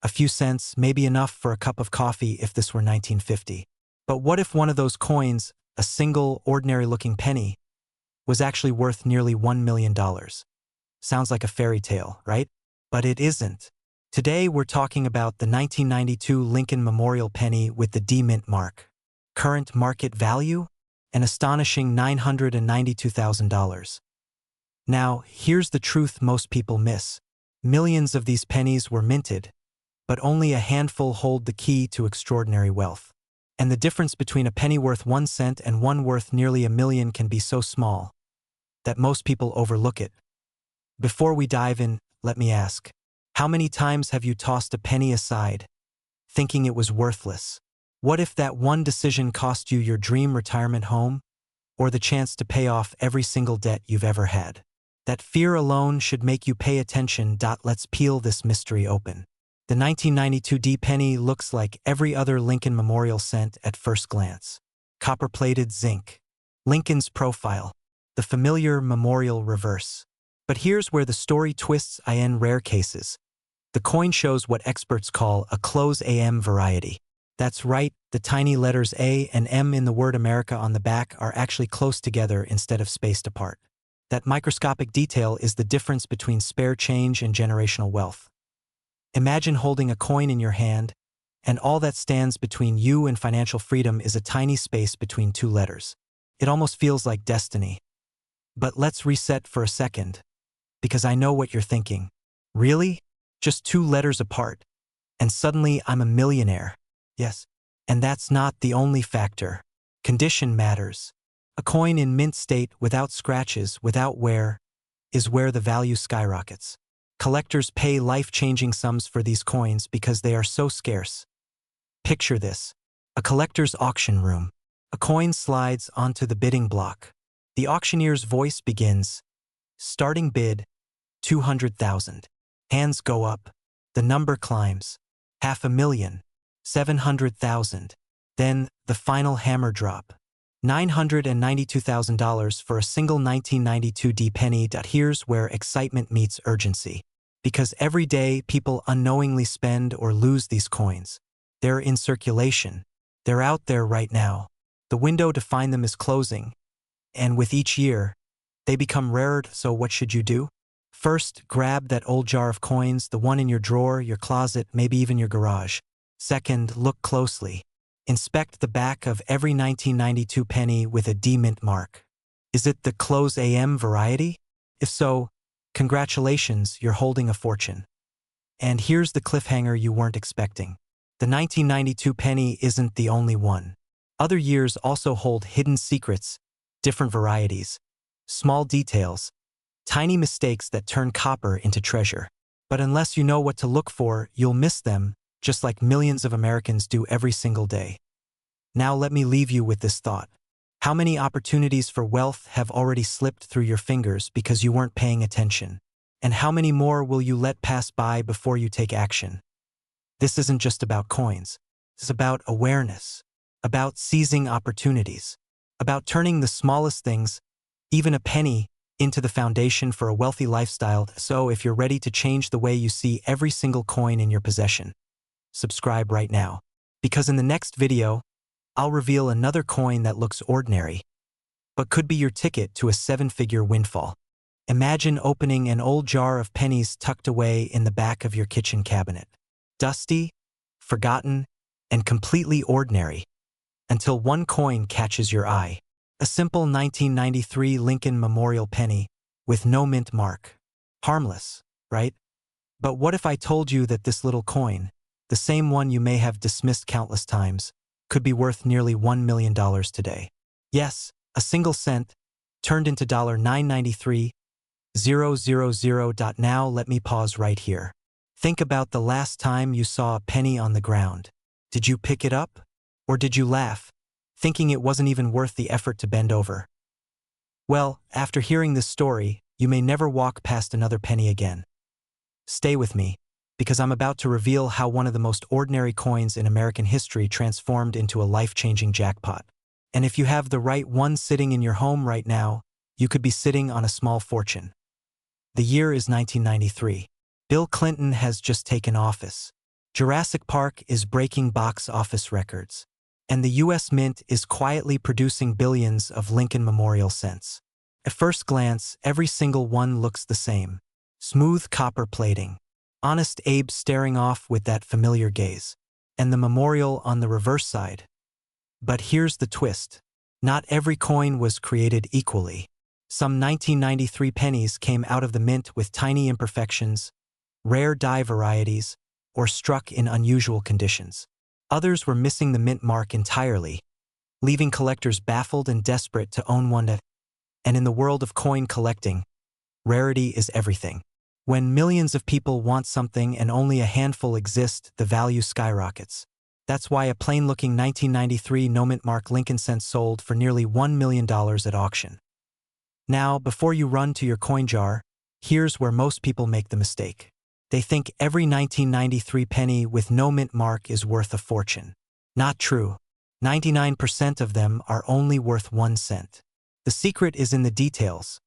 A few cents, maybe enough for a cup of coffee if this were 1950. But what if one of those coins, a single, ordinary-looking penny, was actually worth nearly $1 million? Sounds like a fairy tale, right? But it isn't. Today we're talking about the 1992 Lincoln Memorial penny with the D mint mark. Current market value? An astonishing $992,000. Now, here's the truth most people miss. Millions of these pennies were minted, but only a handful hold the key to extraordinary wealth. And the difference between a penny worth 1 cent and one worth nearly $1 million can be so small that most people overlook it. Before we dive in, let me ask, how many times have you tossed a penny aside, thinking it was worthless? What if that one decision cost you your dream retirement home, or the chance to pay off every single debt you've ever had? That fear alone should make you pay attention. Let's peel this mystery open. The 1992 D penny looks like every other Lincoln Memorial cent at first glance. Copper-plated zinc. Lincoln's profile. The familiar memorial reverse. But here's where the story twists. In rare cases, the coin shows what experts call a close AM variety. That's right, the tiny letters A and M in the word America on the back are actually close together instead of spaced apart. That microscopic detail is the difference between spare change and generational wealth. Imagine holding a coin in your hand, and all that stands between you and financial freedom is a tiny space between two letters. It almost feels like destiny. But let's reset for a second, because I know what you're thinking. Really? Just 2 letters apart, and suddenly I'm a millionaire. Yes, and that's not the only factor. Condition matters. A coin in mint state, without scratches, without wear, is where the value skyrockets. Collectors pay life-changing sums for these coins because they are so scarce. Picture this. A collector's auction room. A coin slides onto the bidding block. The auctioneer's voice begins, Starting bid, 200,000. Hands go up. The number climbs. 500,000. 700,000. Then, the final hammer drop. $992,000 for a single 1992 D penny. Here's where excitement meets urgency. Because every day people unknowingly spend or lose these coins. They're in circulation. They're out there right now. The window to find them is closing. And with each year, they become rarer. So what should you do? First, grab that old jar of coins, the one in your drawer, your closet, maybe even your garage. Second, look closely. Inspect the back of every 1992 penny with a D mint mark. Is it the close AM variety? If so, congratulations, you're holding a fortune. And here's the cliffhanger you weren't expecting. The 1992 penny isn't the only one. Other years also hold hidden secrets, different varieties, small details, tiny mistakes that turn copper into treasure. But unless you know what to look for, you'll miss them, just like millions of Americans do every single day. Now let me leave you with this thought. How many opportunities for wealth have already slipped through your fingers because you weren't paying attention? And how many more will you let pass by before you take action? This isn't just about coins. It's about awareness, about seizing opportunities, about turning the smallest things, even a penny, into the foundation for a wealthy lifestyle. So if you're ready to change the way you see every single coin in your possession, subscribe right now. Because in the next video, I'll reveal another coin that looks ordinary, but could be your ticket to a 7-figure windfall. Imagine opening an old jar of pennies tucked away in the back of your kitchen cabinet. Dusty, forgotten, and completely ordinary, until one coin catches your eye. A simple 1993 Lincoln Memorial penny with no mint mark. Harmless, right? But what if I told you that this little coin, the same one you may have dismissed countless times, could be worth nearly $1 million today? Yes, a single cent turned into $993,000. Now let me pause right here. Think about the last time you saw a penny on the ground. Did you pick it up? Or did you laugh, thinking it wasn't even worth the effort to bend over? Well, after hearing this story, you may never walk past another penny again. Stay with me, because I'm about to reveal how one of the most ordinary coins in American history transformed into a life-changing jackpot. And if you have the right one sitting in your home right now, you could be sitting on a small fortune. The year is 1993. Bill Clinton has just taken office. Jurassic Park is breaking box office records. And the U.S. Mint is quietly producing billions of Lincoln Memorial cents. At first glance, every single one looks the same. Smooth copper plating. Honest Abe staring off with that familiar gaze. And the memorial on the reverse side. But here's the twist. Not every coin was created equally. Some 1993 pennies came out of the mint with tiny imperfections, rare die varieties, or struck in unusual conditions. Others were missing the mint mark entirely, leaving collectors baffled and desperate to own one. And in the world of coin collecting, rarity is everything. When millions of people want something and only a handful exist, the value skyrockets. That's why a plain-looking 1993 no-mint mark Lincoln cent sold for nearly $1 million at auction. Now, before you run to your coin jar, here's where most people make the mistake. They think every 1993 penny with no mint mark is worth a fortune. Not true. 99% of them are only worth 1 cent. The secret is in the details.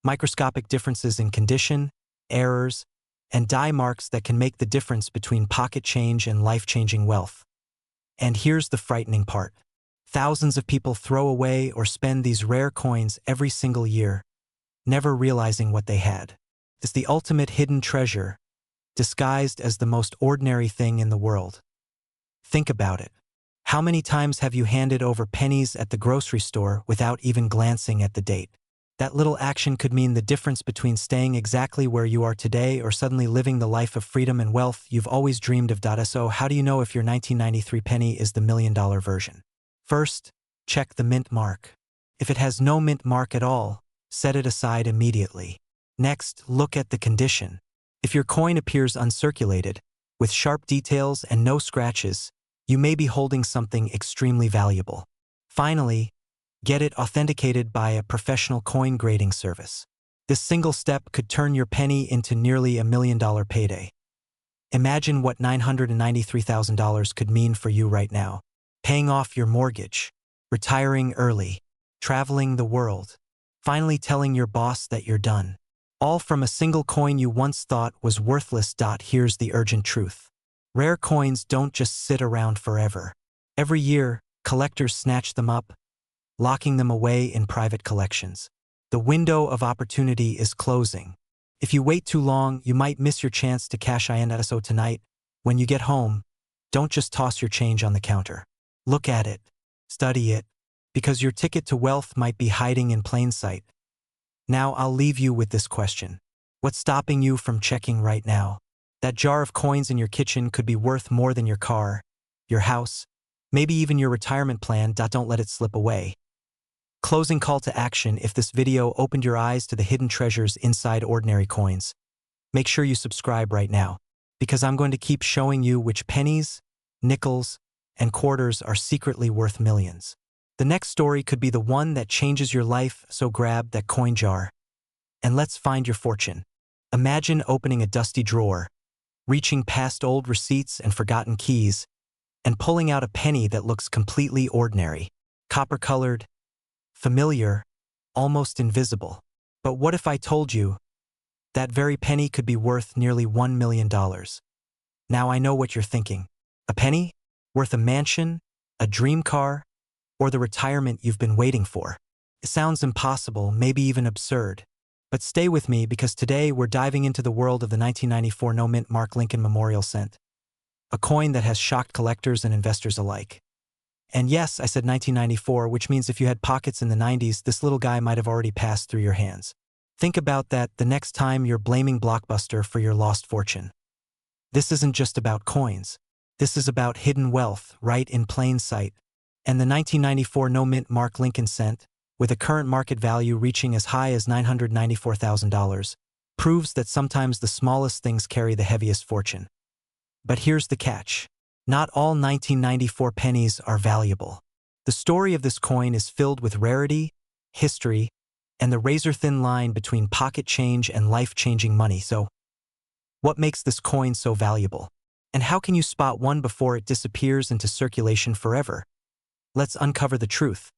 Microscopic differences in condition, errors, and die marks that can make the difference between pocket change and life-changing wealth. And here's the frightening part. Thousands of people throw away or spend these rare coins every single year, never realizing what they had. It's the ultimate hidden treasure, disguised as the most ordinary thing in the world. Think about it. How many times have you handed over pennies at the grocery store without even glancing at the date? That little action could mean the difference between staying exactly where you are today or suddenly living the life of freedom and wealth you've always dreamed of. So how do you know if your 1993 penny is the $1 million version? First, check the mint mark. If it has no mint mark at all, set it aside immediately. Next, look at the condition. If your coin appears uncirculated, with sharp details and no scratches, you may be holding something extremely valuable. Finally, get it authenticated by a professional coin grading service. This single step could turn your penny into nearly $1 million payday. Imagine what $993,000 could mean for you right now. Paying off your mortgage, retiring early, traveling the world, finally telling your boss that you're done. All from a single coin you once thought was worthless. Here's the urgent truth. Rare coins don't just sit around forever. Every year, collectors snatch them up, locking them away in private collections. The window of opportunity is closing. If you wait too long, you might miss your chance to cash in. So tonight, when you get home, don't just toss your change on the counter. Look at it, study it, because your ticket to wealth might be hiding in plain sight. Now I'll leave you with this question. What's stopping you from checking right now? That jar of coins in your kitchen could be worth more than your car, your house, maybe even your retirement plan. Don't let it slip away. Closing call to action. If this video opened your eyes to the hidden treasures inside ordinary coins, make sure you subscribe right now, because I'm going to keep showing you which pennies, nickels, and quarters are secretly worth millions. The next story could be the one that changes your life, so grab that coin jar and let's find your fortune. Imagine opening a dusty drawer, reaching past old receipts and forgotten keys, and pulling out a penny that looks completely ordinary, copper-colored, familiar, almost invisible. But what if I told you that very penny could be worth nearly $1 million? Now I know what you're thinking. A penny? Worth a mansion? A dream car? Or the retirement you've been waiting for? It sounds impossible, maybe even absurd. But stay with me, because today we're diving into the world of the 1994 no-mint Mark Lincoln Memorial Cent, a coin that has shocked collectors and investors alike. And yes, I said 1994, which means if you had pockets in the 90s, this little guy might have already passed through your hands. Think about that the next time you're blaming Blockbuster for your lost fortune. This isn't just about coins. This is about hidden wealth, right in plain sight. And the 1994 no-mint Mark Lincoln Cent, with a current market value reaching as high as $994,000, proves that sometimes the smallest things carry the heaviest fortune. But here's the catch. Not all 1994 pennies are valuable. The story of this coin is filled with rarity, history, and the razor-thin line between pocket change and life-changing money. So, what makes this coin so valuable? And how can you spot one before it disappears into circulation forever? Let's uncover the truth.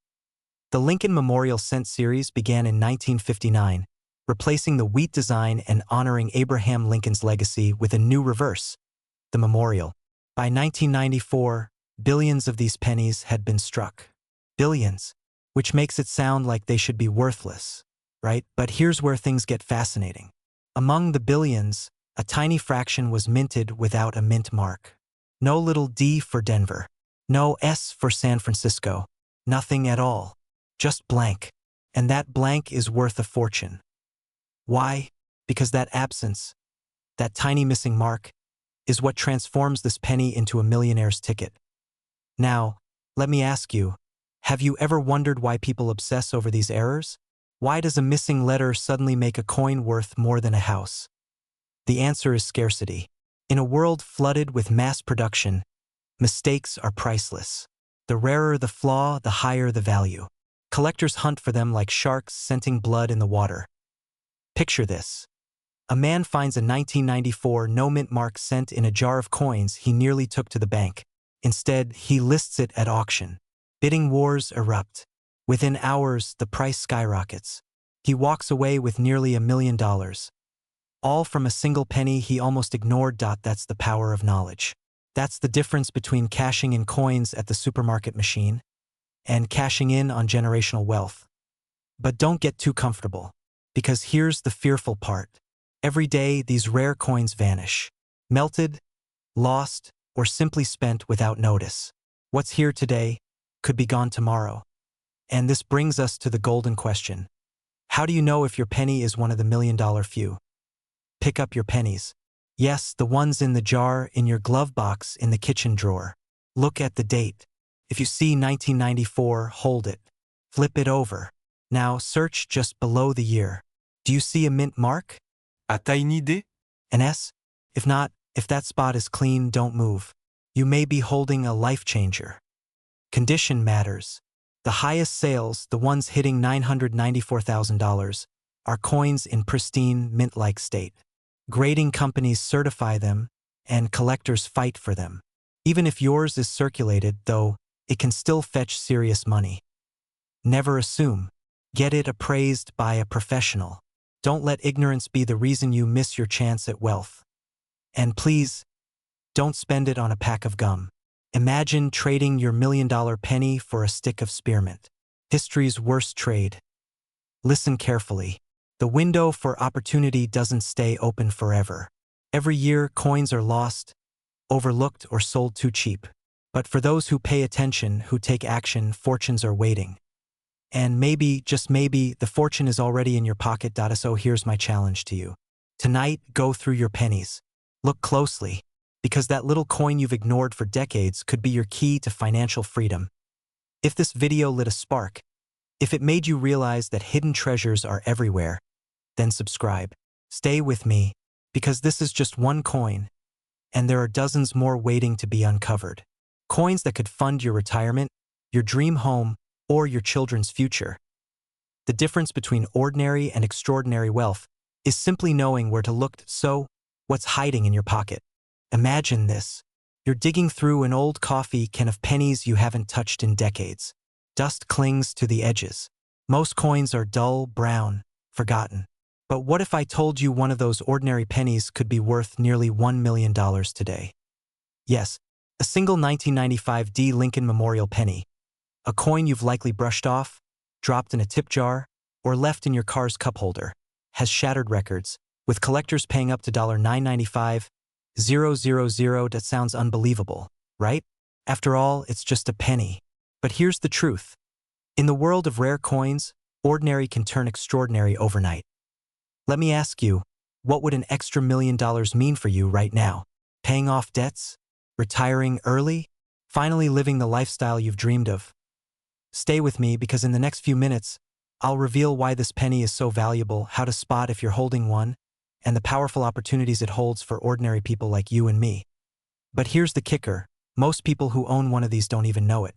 The Lincoln Memorial Cent series began in 1959, replacing the wheat design and honoring Abraham Lincoln's legacy with a new reverse, the memorial. By 1994, billions of these pennies had been struck. Billions, which makes it sound like they should be worthless, right? But here's where things get fascinating. Among the billions, a tiny fraction was minted without a mint mark. No little D for Denver. No S for San Francisco. Nothing at all. Just blank. And that blank is worth a fortune. Why? Because that absence, that tiny missing mark, is what transforms this penny into a millionaire's ticket. Now, let me ask you, have you ever wondered why people obsess over these errors? Why does a missing letter suddenly make a coin worth more than a house? The answer is scarcity. In a world flooded with mass production, mistakes are priceless. The rarer the flaw, the higher the value. Collectors hunt for them like sharks scenting blood in the water. Picture this. A man finds a 1994 no-mint Mark Cent in a jar of coins he nearly took to the bank. Instead, he lists it at auction. Bidding wars erupt. Within hours, the price skyrockets. He walks away with nearly $1 million. All from a single penny he almost ignored. That's the power of knowledge. That's the difference between cashing in coins at the supermarket machine and cashing in on generational wealth. But don't get too comfortable, because here's the fearful part. Every day, these rare coins vanish. Melted, lost, or simply spent without notice. What's here today could be gone tomorrow. And this brings us to the golden question. How do you know if your penny is one of the $1 million few? Pick up your pennies. Yes, the ones in the jar, in your glove box, in the kitchen drawer. Look at the date. If you see 1994, hold it. Flip it over. Now search just below the year. Do you see a mint mark? As-tu une idée? An S? If not, if that spot is clean, don't move. You may be holding a life changer. Condition matters. The highest sales, the ones hitting $994,000, are coins in pristine, mint-like state. Grading companies certify them, and collectors fight for them. Even if yours is circulated, though, it can still fetch serious money. Never assume. Get it appraised by a professional. Don't let ignorance be the reason you miss your chance at wealth. And please, don't spend it on a pack of gum. Imagine trading your $1,000,000 penny for a stick of spearmint. History's worst trade. Listen carefully. The window for opportunity doesn't stay open forever. Every year, coins are lost, overlooked, or sold too cheap. But for those who pay attention, who take action, fortunes are waiting. And maybe, just maybe, the fortune is already in your pocket. So here's my challenge to you. Tonight, go through your pennies. Look closely, because that little coin you've ignored for decades could be your key to financial freedom. If this video lit a spark, if it made you realize that hidden treasures are everywhere, then subscribe. Stay with me, because this is just one coin, and there are dozens more waiting to be uncovered. Coins that could fund your retirement, your dream home, or your children's future. The difference between ordinary and extraordinary wealth is simply knowing where to look. So, what's hiding in your pocket? Imagine this. You're digging through an old coffee can of pennies you haven't touched in decades. Dust clings to the edges. Most coins are dull, brown, forgotten. But what if I told you one of those ordinary pennies could be worth nearly $1,000,000 today? Yes, a single 1995 D Lincoln Memorial penny. A coin you've likely brushed off, dropped in a tip jar, or left in your car's cup holder, has shattered records, with collectors paying up to $995,000. That sounds unbelievable, right? After all, it's just a penny. But here's the truth. In the world of rare coins, ordinary can turn extraordinary overnight. Let me ask you, what would an extra $1,000,000 mean for you right now? Paying off debts? Retiring early? Finally living the lifestyle you've dreamed of? Stay with me, because in the next few minutes, I'll reveal why this penny is so valuable, how to spot if you're holding one, and the powerful opportunities it holds for ordinary people like you and me. But here's the kicker. Most people who own one of these don't even know it.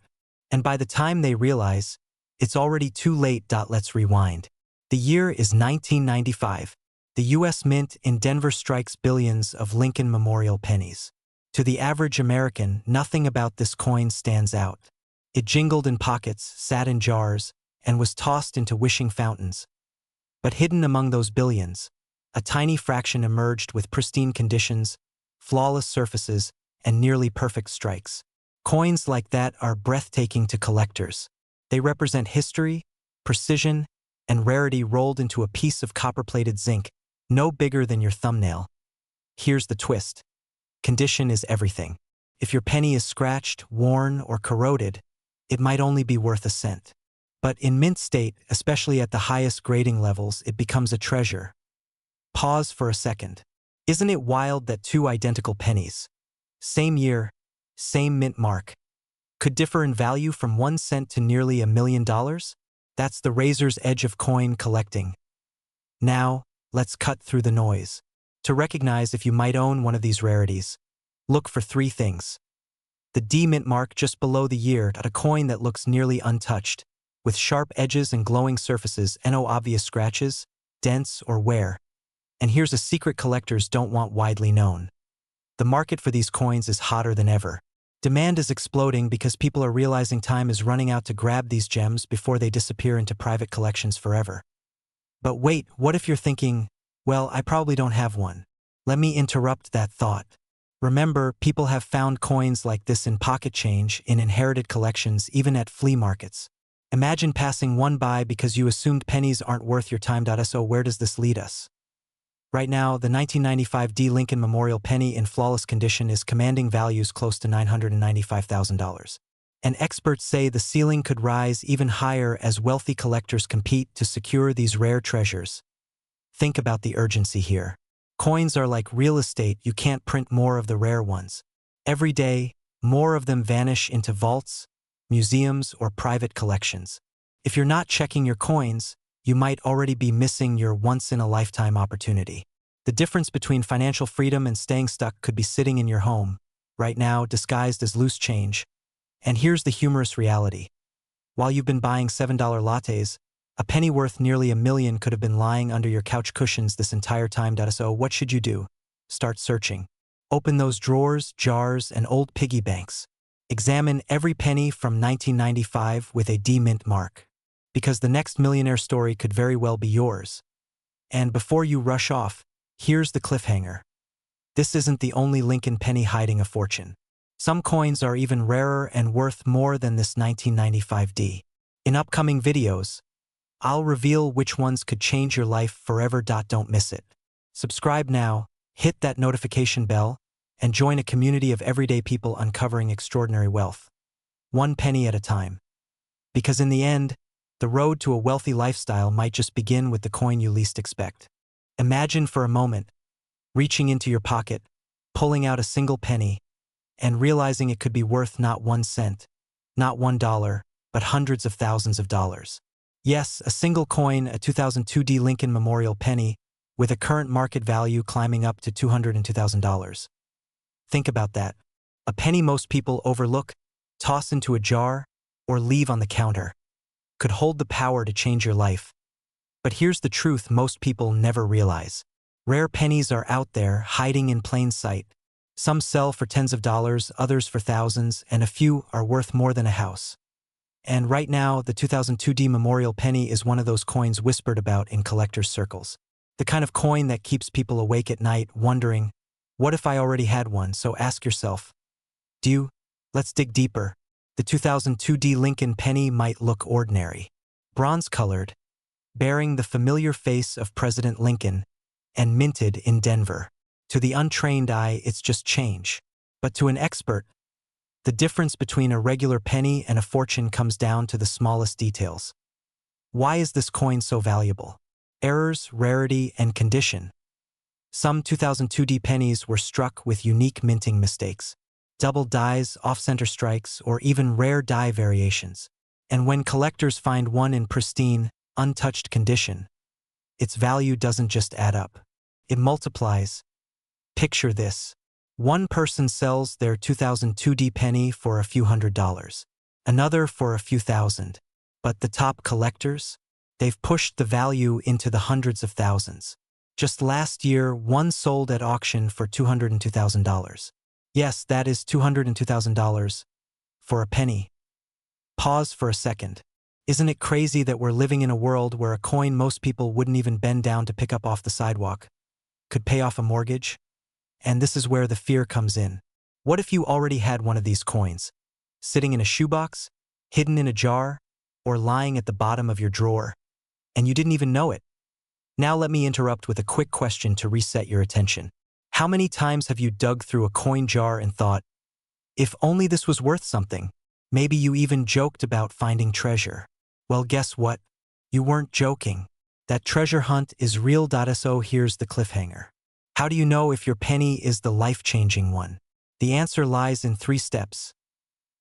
And by the time they realize, it's already too late. Let's rewind. The year is 1995. The U.S. Mint in Denver strikes billions of Lincoln Memorial pennies. To the average American, nothing about this coin stands out. It jingled in pockets, sat in jars, and was tossed into wishing fountains. But hidden among those billions, a tiny fraction emerged with pristine conditions, flawless surfaces, and nearly perfect strikes. Coins like that are breathtaking to collectors. They represent history, precision, and rarity rolled into a piece of copper-plated zinc, no bigger than your thumbnail. Here's the twist. Condition is everything. If your penny is scratched, worn, or corroded, it might only be worth a cent. But in mint state, especially at the highest grading levels, it becomes a treasure. Pause for a second. Isn't it wild that two identical pennies, same year, same mint mark, could differ in value from 1 cent to nearly $1,000,000? That's the razor's edge of coin collecting. Now, let's cut through the noise. To recognize if you might own one of these rarities, look for 3 things. The D mint mark just below the year, at a coin that looks nearly untouched, with sharp edges and glowing surfaces, no obvious scratches, dents, or wear. And here's a secret collectors don't want widely known. The market for these coins is hotter than ever. Demand is exploding because people are realizing time is running out to grab these gems before they disappear into private collections forever. But wait, what if you're thinking, well, I probably don't have one. Let me interrupt that thought. Remember, people have found coins like this in pocket change, in inherited collections, even at flea markets. Imagine passing one by because you assumed pennies aren't worth your time. So where does this lead us? Right now, the 1995 D Lincoln Memorial penny in flawless condition is commanding values close to $995,000. And experts say the ceiling could rise even higher as wealthy collectors compete to secure these rare treasures. Think about the urgency here. Coins are like real estate, you can't print more of the rare ones. Every day, more of them vanish into vaults, museums, or private collections. If you're not checking your coins, you might already be missing your once-in-a-lifetime opportunity. The difference between financial freedom and staying stuck could be sitting in your home, right now disguised as loose change. And here's the humorous reality. While you've been buying $7 lattes, A penny worth nearly $1 million could have been lying under your couch cushions this entire time. So what should you do? Start searching. Open those drawers, jars, and old piggy banks. Examine every penny from 1995 with a D mint mark. Because the next millionaire story could very well be yours. And before you rush off, here's the cliffhanger. This isn't the only Lincoln penny hiding a fortune. Some coins are even rarer and worth more than this 1995 D. In upcoming videos, I'll reveal which ones could change your life forever. Don't miss it. Subscribe now, hit that notification bell, and join a community of everyday people uncovering extraordinary wealth. One penny at a time. Because in the end, the road to a wealthy lifestyle might just begin with the coin you least expect. Imagine for a moment, reaching into your pocket, pulling out a single penny, and realizing it could be worth not 1 cent, not $1, but hundreds of thousands of dollars. Yes, a single coin, a 2002 D Lincoln Memorial penny, with a current market value climbing up to $202,000. Think about that. A penny most people overlook, toss into a jar, or leave on the counter, could hold the power to change your life. But here's the truth most people never realize. Rare pennies are out there, hiding in plain sight. Some sell for tens of dollars, others for thousands, and a few are worth more than a house. And right now, the 2002 D Memorial penny is one of those coins whispered about in collectors' circles. The kind of coin that keeps people awake at night, wondering, what if I already had one? So ask yourself, do you? Let's dig deeper. The 2002 D Lincoln penny might look ordinary. Bronze-colored, bearing the familiar face of President Lincoln, and minted in Denver. To the untrained eye, it's just change. But to an expert, the difference between a regular penny and a fortune comes down to the smallest details. Why is this coin so valuable? Errors, rarity, and condition. Some 2002 D pennies were struck with unique minting mistakes. Double dies, off-center strikes, or even rare die variations. And when collectors find one in pristine, untouched condition, its value doesn't just add up. It multiplies. Picture this. One person sells their 2002 D penny for a few $100s, another for a few thousand. But the top collectors? They've pushed the value into the hundreds of thousands. Just last year, one sold at auction for $202,000. Yes, that is $202,000 for a penny. Pause for a second. Isn't it crazy that we're living in a world where a coin most people wouldn't even bend down to pick up off the sidewalk could pay off a mortgage? And this is where the fear comes in. What if you already had one of these coins, sitting in a shoebox, hidden in a jar, or lying at the bottom of your drawer, and you didn't even know it? Now let me interrupt with a quick question to reset your attention. How many times have you dug through a coin jar and thought, if only this was worth something? Maybe you even joked about finding treasure. Well, guess what? You weren't joking. That treasure hunt is real. So here's the cliffhanger. How do you know if your penny is the life-changing one? The answer lies in 3 steps.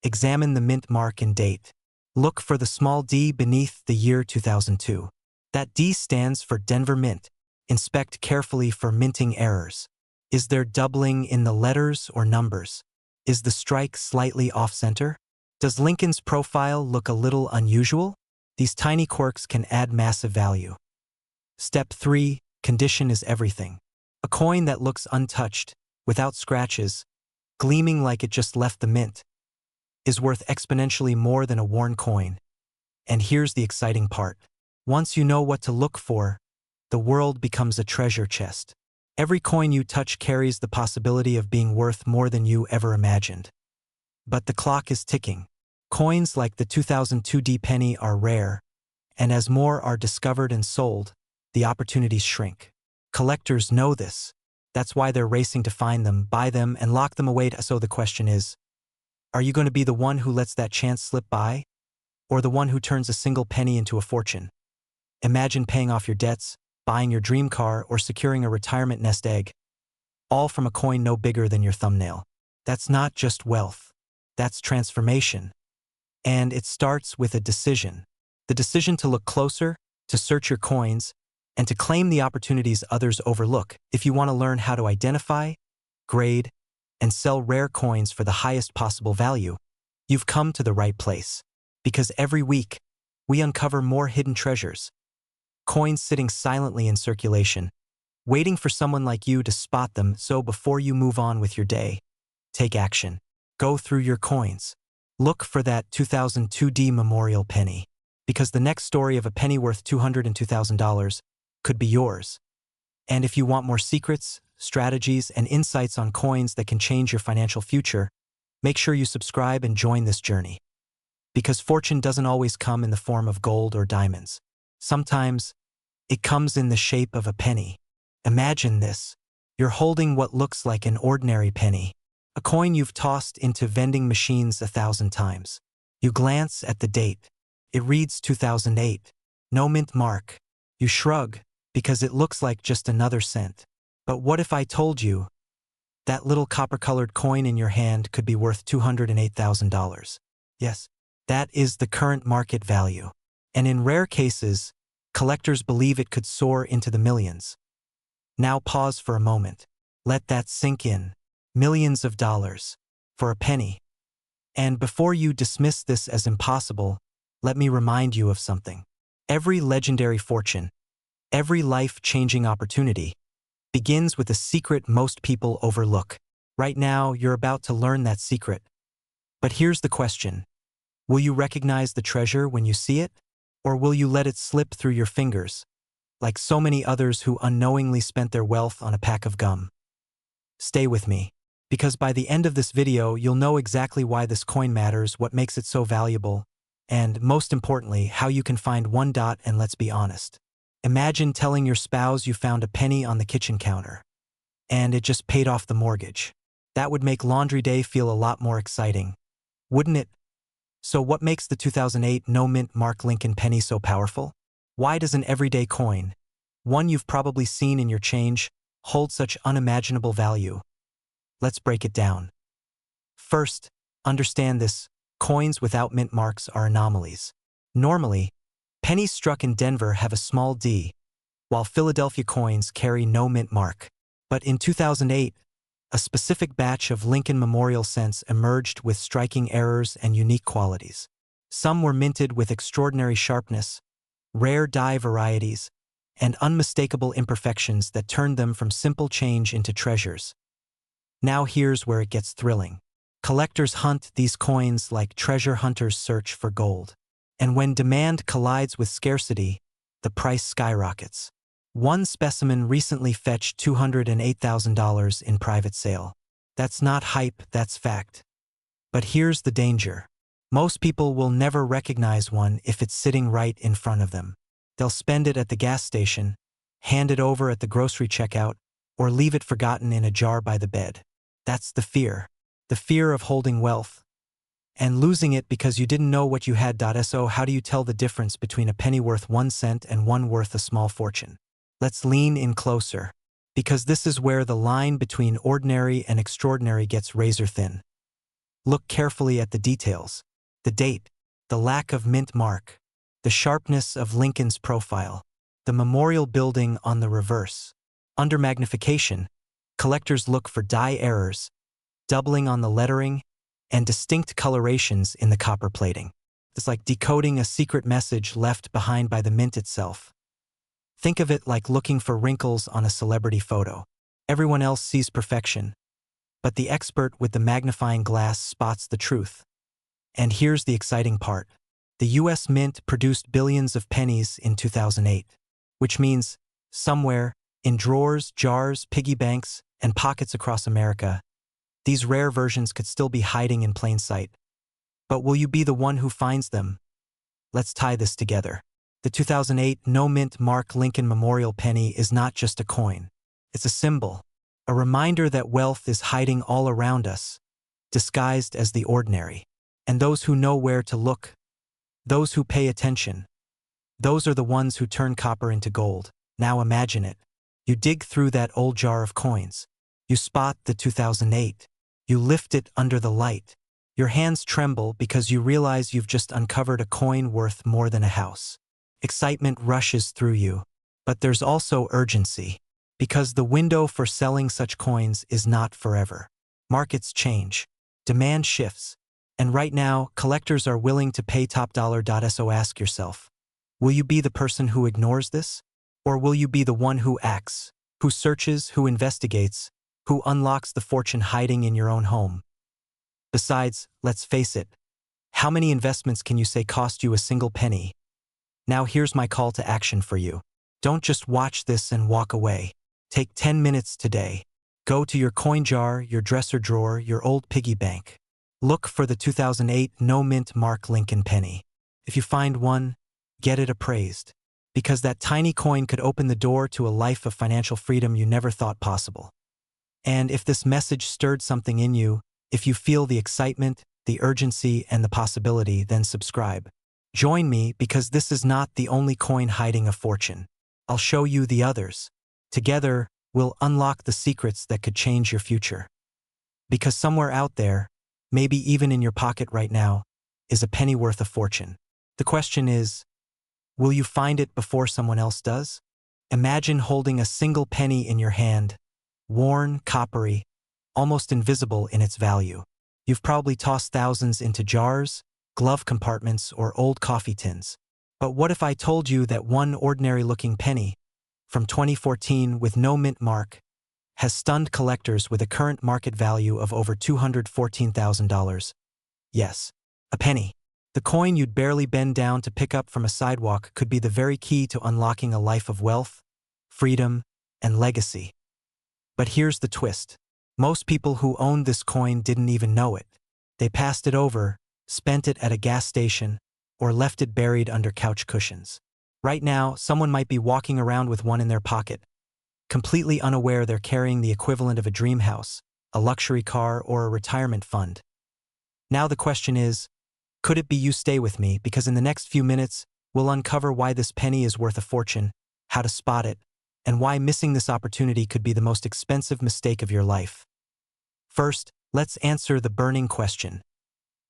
Examine the mint mark and date. Look for the small d beneath the year 2002. That D stands for Denver Mint. Inspect carefully for minting errors. Is there doubling in the letters or numbers? Is the strike slightly off-center? Does Lincoln's profile look a little unusual? These tiny quirks can add massive value. Step 3. Condition is everything. A coin that looks untouched, without scratches, gleaming like it just left the mint, is worth exponentially more than a worn coin. And here's the exciting part. Once you know what to look for, the world becomes a treasure chest. Every coin you touch carries the possibility of being worth more than you ever imagined. But the clock is ticking. Coins like the 2002 D penny are rare, and as more are discovered and sold, the opportunities shrink. Collectors know this. That's why they're racing to find them, buy them, and lock them away. So the question is, are you going to be the one who lets that chance slip by, or the one who turns a single penny into a fortune? Imagine paying off your debts, buying your dream car, or securing a retirement nest egg, all from a coin no bigger than your thumbnail. That's not just wealth. That's transformation. And it starts with a decision. The decision to look closer, to search your coins, and to claim the opportunities others overlook. If you want to learn how to identify, grade, and sell rare coins for the highest possible value, you've come to the right place. Because every week, we uncover more hidden treasures. Coins sitting silently in circulation, waiting for someone like you to spot them. So before you move on with your day, take action. Go through your coins. Look for that 2002 memorial penny, because the next story of a penny worth $202,000 could be yours. And if you want more secrets, strategies, and insights on coins that can change your financial future, make sure you subscribe and join this journey. Because fortune doesn't always come in the form of gold or diamonds. Sometimes, it comes in the shape of a penny. Imagine this. You're holding what looks like an ordinary penny, a coin you've tossed into vending machines 1,000 times. You glance at the date. It reads 2008. No mint mark. You shrug, because it looks like just another cent. But what if I told you that little copper-colored coin in your hand could be worth $208,000? Yes, that is the current market value. And in rare cases, collectors believe it could soar into the millions. Now pause for a moment. Let that sink in. Millions of dollars for a penny. And before you dismiss this as impossible, let me remind you of something. Every legendary fortune, every life-changing opportunity, begins with a secret most people overlook. Right now, you're about to learn that secret. But here's the question. Will you recognize the treasure when you see it? Or will you let it slip through your fingers, like so many others who unknowingly spent their wealth on a pack of gum? Stay with me, because by the end of this video, you'll know exactly why this coin matters, what makes it so valuable, and, most importantly, how you can find one dot. And let's be honest. Imagine telling your spouse you found a penny on the kitchen counter, and it just paid off the mortgage. That would make laundry day feel a lot more exciting, wouldn't it? So what makes the 2008 no-mint mark Lincoln penny so powerful? Why does an everyday coin, one you've probably seen in your change, hold such unimaginable value? Let's break it down. First, understand this. Coins without mint marks are anomalies. Normally, pennies struck in Denver have a small d, while Philadelphia coins carry no mint mark. But in 2008, a specific batch of Lincoln Memorial cents emerged with striking errors and unique qualities. Some were minted with extraordinary sharpness, rare die varieties, and unmistakable imperfections that turned them from simple change into treasures. Now here's where it gets thrilling. Collectors hunt these coins like treasure hunters search for gold. And when demand collides with scarcity, the price skyrockets. One specimen recently fetched $208,000 in private sale. That's not hype, that's fact. But here's the danger. Most people will never recognize one if it's sitting right in front of them. They'll spend it at the gas station, hand it over at the grocery checkout, or leave it forgotten in a jar by the bed. That's the fear of holding wealth and losing it because you didn't know what you had. So how do you tell the difference between a penny worth 1 cent and one worth a small fortune? Let's lean in closer, because this is where the line between ordinary and extraordinary gets razor thin. Look carefully at the details. The date, the lack of mint mark, the sharpness of Lincoln's profile, the memorial building on the reverse. Under magnification, collectors look for die errors, doubling on the lettering, and distinct colorations in the copper plating. It's like decoding a secret message left behind by the mint itself. Think of it like looking for wrinkles on a celebrity photo. Everyone else sees perfection, but the expert with the magnifying glass spots the truth. And here's the exciting part. The US Mint produced billions of pennies in 2008, which means somewhere, in drawers, jars, piggy banks, and pockets across America, these rare versions could still be hiding in plain sight. But will you be the one who finds them? Let's tie this together. The 2008 no-mint mark Lincoln Memorial penny is not just a coin. It's a symbol, a reminder that wealth is hiding all around us, disguised as the ordinary. And those who know where to look, those who pay attention, those are the ones who turn copper into gold. Now imagine it. You dig through that old jar of coins. You spot the 2008. You lift it under the light. Your hands tremble because you realize you've just uncovered a coin worth more than a house. Excitement rushes through you, but there's also urgency, because the window for selling such coins is not forever. Markets change, demand shifts, And right now, collectors are willing to pay top dollar. So ask yourself, will you be the person who ignores this? Or will you be the one who acts, who searches, who investigates, who unlocks the fortune hiding in your own home? Besides, let's face it, how many investments can you say cost you a single penny? Now here's my call to action for you. Don't just watch this and walk away. Take 10 minutes today. Go to your coin jar, your dresser drawer, your old piggy bank. Look for the 2008 no-mint mark Lincoln penny. If you find one, get it appraised. Because that tiny coin could open the door to a life of financial freedom you never thought possible. And if this message stirred something in you, if you feel the excitement, the urgency, and the possibility, then subscribe. Join me because this is not the only coin hiding a fortune. I'll show you the others. Together, we'll unlock the secrets that could change your future. Because somewhere out there, maybe even in your pocket right now, is a penny worth a fortune. The question is, will you find it before someone else does? Imagine holding a single penny in your hand, worn, coppery, almost invisible in its value. You've probably tossed thousands into jars, glove compartments, or old coffee tins. But what if I told you that one ordinary-looking penny, from 2014 with no mint mark, has stunned collectors with a current market value of over $214,000? Yes, a penny. The coin you'd barely bend down to pick up from a sidewalk could be the very key to unlocking a life of wealth, freedom, and legacy. But here's the twist. Most people who owned this coin didn't even know it. They passed it over, spent it at a gas station, or left it buried under couch cushions. Right now, someone might be walking around with one in their pocket, completely unaware they're carrying the equivalent of a dream house, a luxury car, or a retirement fund. Now the question is, could it be you? Stay with me, because in the next few minutes, we'll uncover why this penny is worth a fortune, how to spot it, and why missing this opportunity could be the most expensive mistake of your life. First, let's answer the burning question.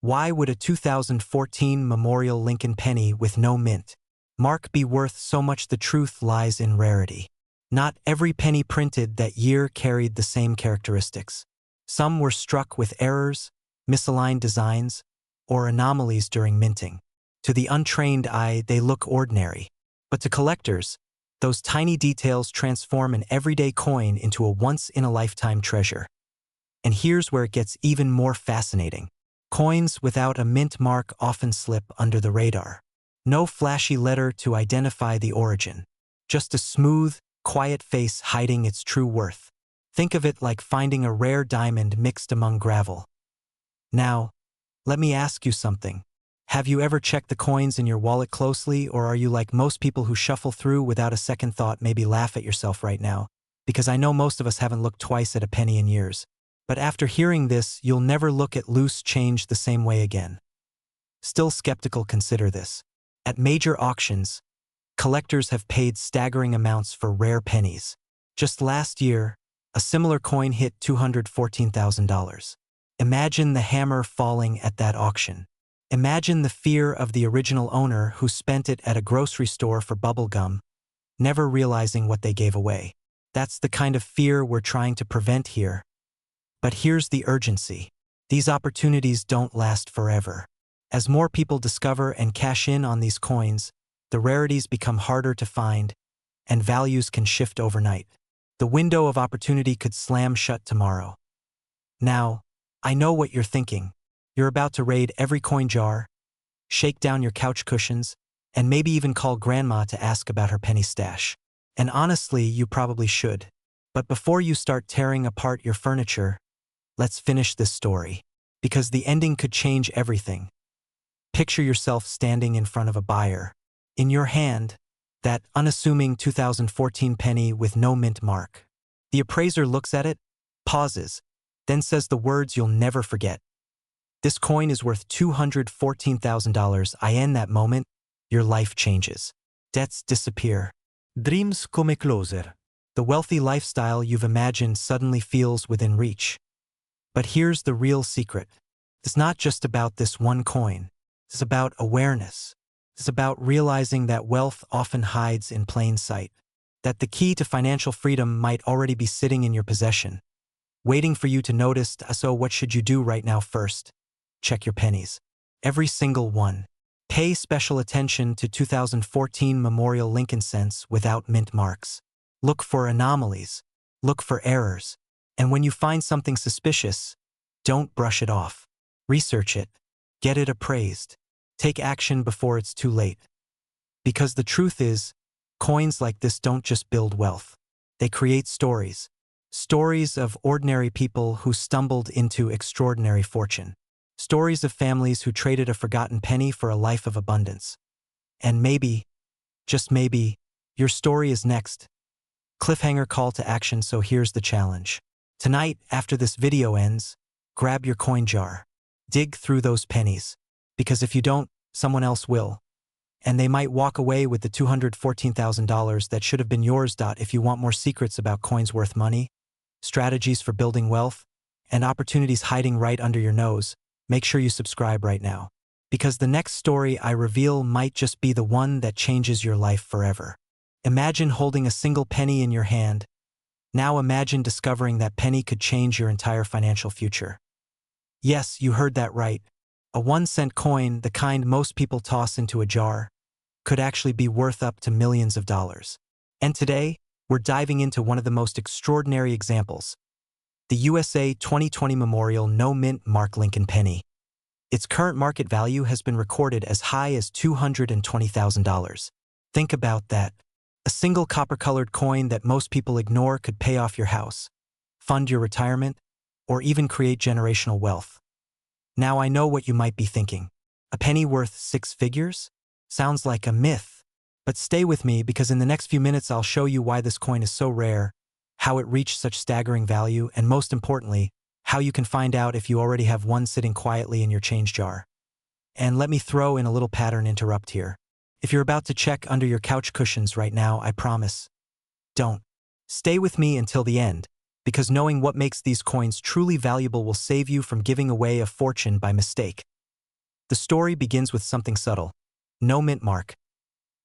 Why would a 2014 Memorial Lincoln penny with no mint mark be worth so much? The truth lies in rarity. Not every penny printed that year carried the same characteristics. Some were struck with errors, misaligned designs, or anomalies during minting. To the untrained eye, they look ordinary. But to collectors, those tiny details transform an everyday coin into a once-in-a-lifetime treasure. And here's where it gets even more fascinating. Coins without a mint mark often slip under the radar. No flashy letter to identify the origin. Just a smooth, quiet face hiding its true worth. Think of it like finding a rare diamond mixed among gravel. Now, let me ask you something. Have you ever checked the coins in your wallet closely, or are you like most people who shuffle through without a second thought? Maybe laugh at yourself right now, because I know most of us haven't looked twice at a penny in years. But after hearing this, you'll never look at loose change the same way again. Still skeptical? Consider this. At major auctions, collectors have paid staggering amounts for rare pennies. Just last year, a similar coin hit $214,000. Imagine the hammer falling at that auction. Imagine the fear of the original owner who spent it at a grocery store for bubble gum, never realizing what they gave away. That's the kind of fear we're trying to prevent here. But here's the urgency. These opportunities don't last forever. As more people discover and cash in on these coins, the rarities become harder to find, and values can shift overnight. The window of opportunity could slam shut tomorrow. Now, I know what you're thinking. You're about to raid every coin jar, shake down your couch cushions, and maybe even call grandma to ask about her penny stash. And honestly, you probably should. But before you start tearing apart your furniture, let's finish this story, because the ending could change everything. Picture yourself standing in front of a buyer. In your hand, that unassuming 2014 penny with no mint mark. The appraiser looks at it, pauses, then says the words you'll never forget. This coin is worth $214,000. In that moment, your life changes. Debts disappear. Dreams come closer. The wealthy lifestyle you've imagined suddenly feels within reach. But here's the real secret. It's not just about this one coin. It's about awareness. It's about realizing that wealth often hides in plain sight. That the key to financial freedom might already be sitting in your possession, waiting for you to notice. So what should you do right now? First, check your pennies. Every single one. Pay special attention to 2014 Memorial Lincoln cents without mint marks. Look for anomalies. Look for errors. And when you find something suspicious, don't brush it off. Research it. Get it appraised. Take action before it's too late. Because the truth is, coins like this don't just build wealth. They create stories. Stories of ordinary people who stumbled into extraordinary fortune. Stories of families who traded a forgotten penny for a life of abundance. And maybe, just maybe, your story is next. Cliffhanger call to action, so here's the challenge. Tonight, after this video ends, grab your coin jar. Dig through those pennies. Because if you don't, someone else will. And they might walk away with the $214,000 that should have been yours. If you want more secrets about coins worth money, strategies for building wealth, and opportunities hiding right under your nose, make sure you subscribe right now. Because the next story I reveal might just be the one that changes your life forever. Imagine holding a single penny in your hand. Now imagine discovering that penny could change your entire financial future. Yes, you heard that right. A 1-cent coin, the kind most people toss into a jar, could actually be worth up to millions of dollars. And today, we're diving into one of the most extraordinary examples. The USA 2020 Memorial No Mint Mark Lincoln Penny. Its current market value has been recorded as high as $220,000. Think about that. A single copper-colored coin that most people ignore could pay off your house, fund your retirement, or even create generational wealth. Now I know what you might be thinking. A penny worth 6 figures? Sounds like a myth. But stay with me, because in the next few minutes I'll show you why this coin is so rare, how it reached such staggering value, and most importantly, how you can find out if you already have one sitting quietly in your change jar. And let me throw in a little pattern interrupt here. If you're about to check under your couch cushions right now, I promise, don't. Stay with me until the end, because knowing what makes these coins truly valuable will save you from giving away a fortune by mistake. The story begins with something subtle. No mint mark.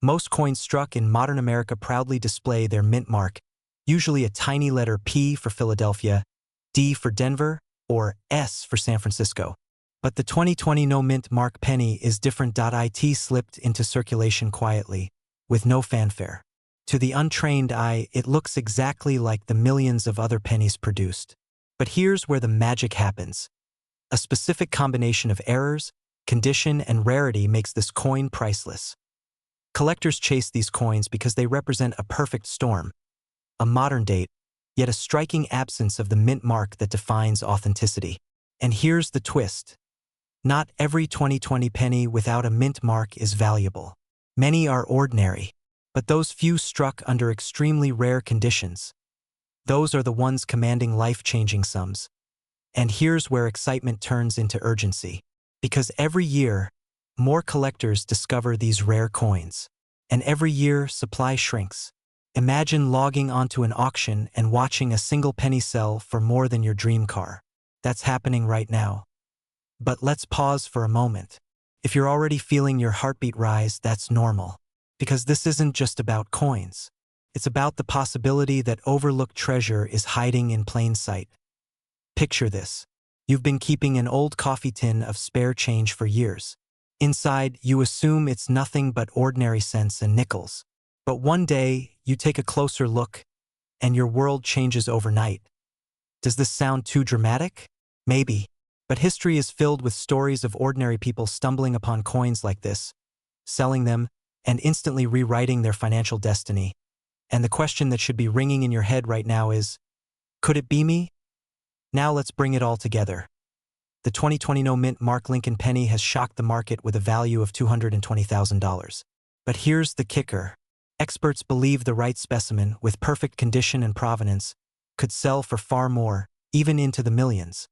Most coins struck in modern America proudly display their mint mark, usually a tiny letter P for Philadelphia, D for Denver, or S for San Francisco. But the 2020 No Mint Mark penny is different. It slipped into circulation quietly, with no fanfare. To the untrained eye, it looks exactly like the millions of other pennies produced. But here's where the magic happens. A specific combination of errors, condition, and rarity makes this coin priceless. Collectors chase these coins because they represent a perfect storm, a modern date, yet a striking absence of the mint mark that defines authenticity. And here's the twist. Not every 2020 penny without a mint mark is valuable. Many are ordinary, but those few struck under extremely rare conditions. Those are the ones commanding life-changing sums. And here's where excitement turns into urgency. Because every year, more collectors discover these rare coins. And every year, supply shrinks. Imagine logging onto an auction and watching a single penny sell for more than your dream car. That's happening right now. But let's pause for a moment. If you're already feeling your heartbeat rise, that's normal. Because this isn't just about coins. It's about the possibility that overlooked treasure is hiding in plain sight. Picture this. You've been keeping an old coffee tin of spare change for years. Inside, you assume it's nothing but ordinary cents and nickels. But one day, you take a closer look, and your world changes overnight. Does this sound too dramatic? Maybe. But history is filled with stories of ordinary people stumbling upon coins like this, selling them, and instantly rewriting their financial destiny. And the question that should be ringing in your head right now is, could it be me? Now let's bring it all together. The 2020 No Mint Mark Lincoln penny has shocked the market with a value of $220,000. But here's the kicker. Experts believe the right specimen, with perfect condition and provenance, could sell for far more, even into the millions.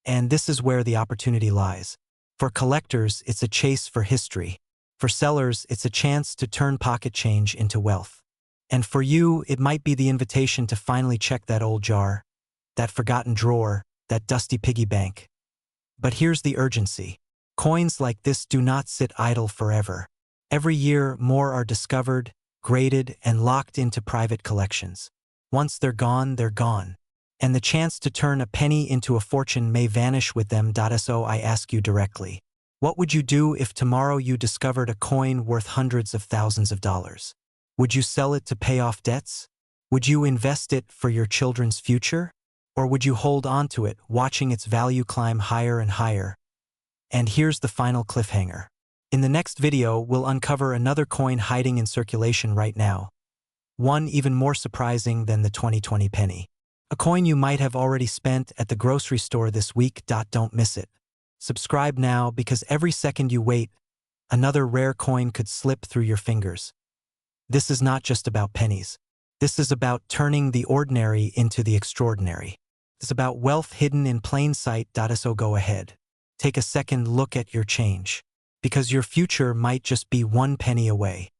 And this is where the opportunity lies. For collectors, it's a chase for history. For sellers, it's a chance to turn pocket change into wealth. And for you, it might be the invitation to finally check that old jar, that forgotten drawer, that dusty piggy bank. But here's the urgency. Coins like this do not sit idle forever. Every year, more are discovered, graded, and locked into private collections. Once they're gone, they're gone. and the chance to turn a penny into a fortune may vanish with them. So I ask you directly, what would you do if tomorrow you discovered a coin worth hundreds of thousands of dollars? Would you sell it to pay off debts? Would you invest it for your children's future? Or would you hold on to it, watching its value climb higher and higher? And here's the final cliffhanger. In the next video, we'll uncover another coin hiding in circulation right now. One even more surprising than the 2020 penny. A coin you might have already spent at the grocery store this week. Don't miss it. Subscribe now, because every second you wait, another rare coin could slip through your fingers. This is not just about pennies. This is about turning the ordinary into the extraordinary. It's about wealth hidden in plain sight. So go ahead. Take a second look at your change, because your future might just be one penny away.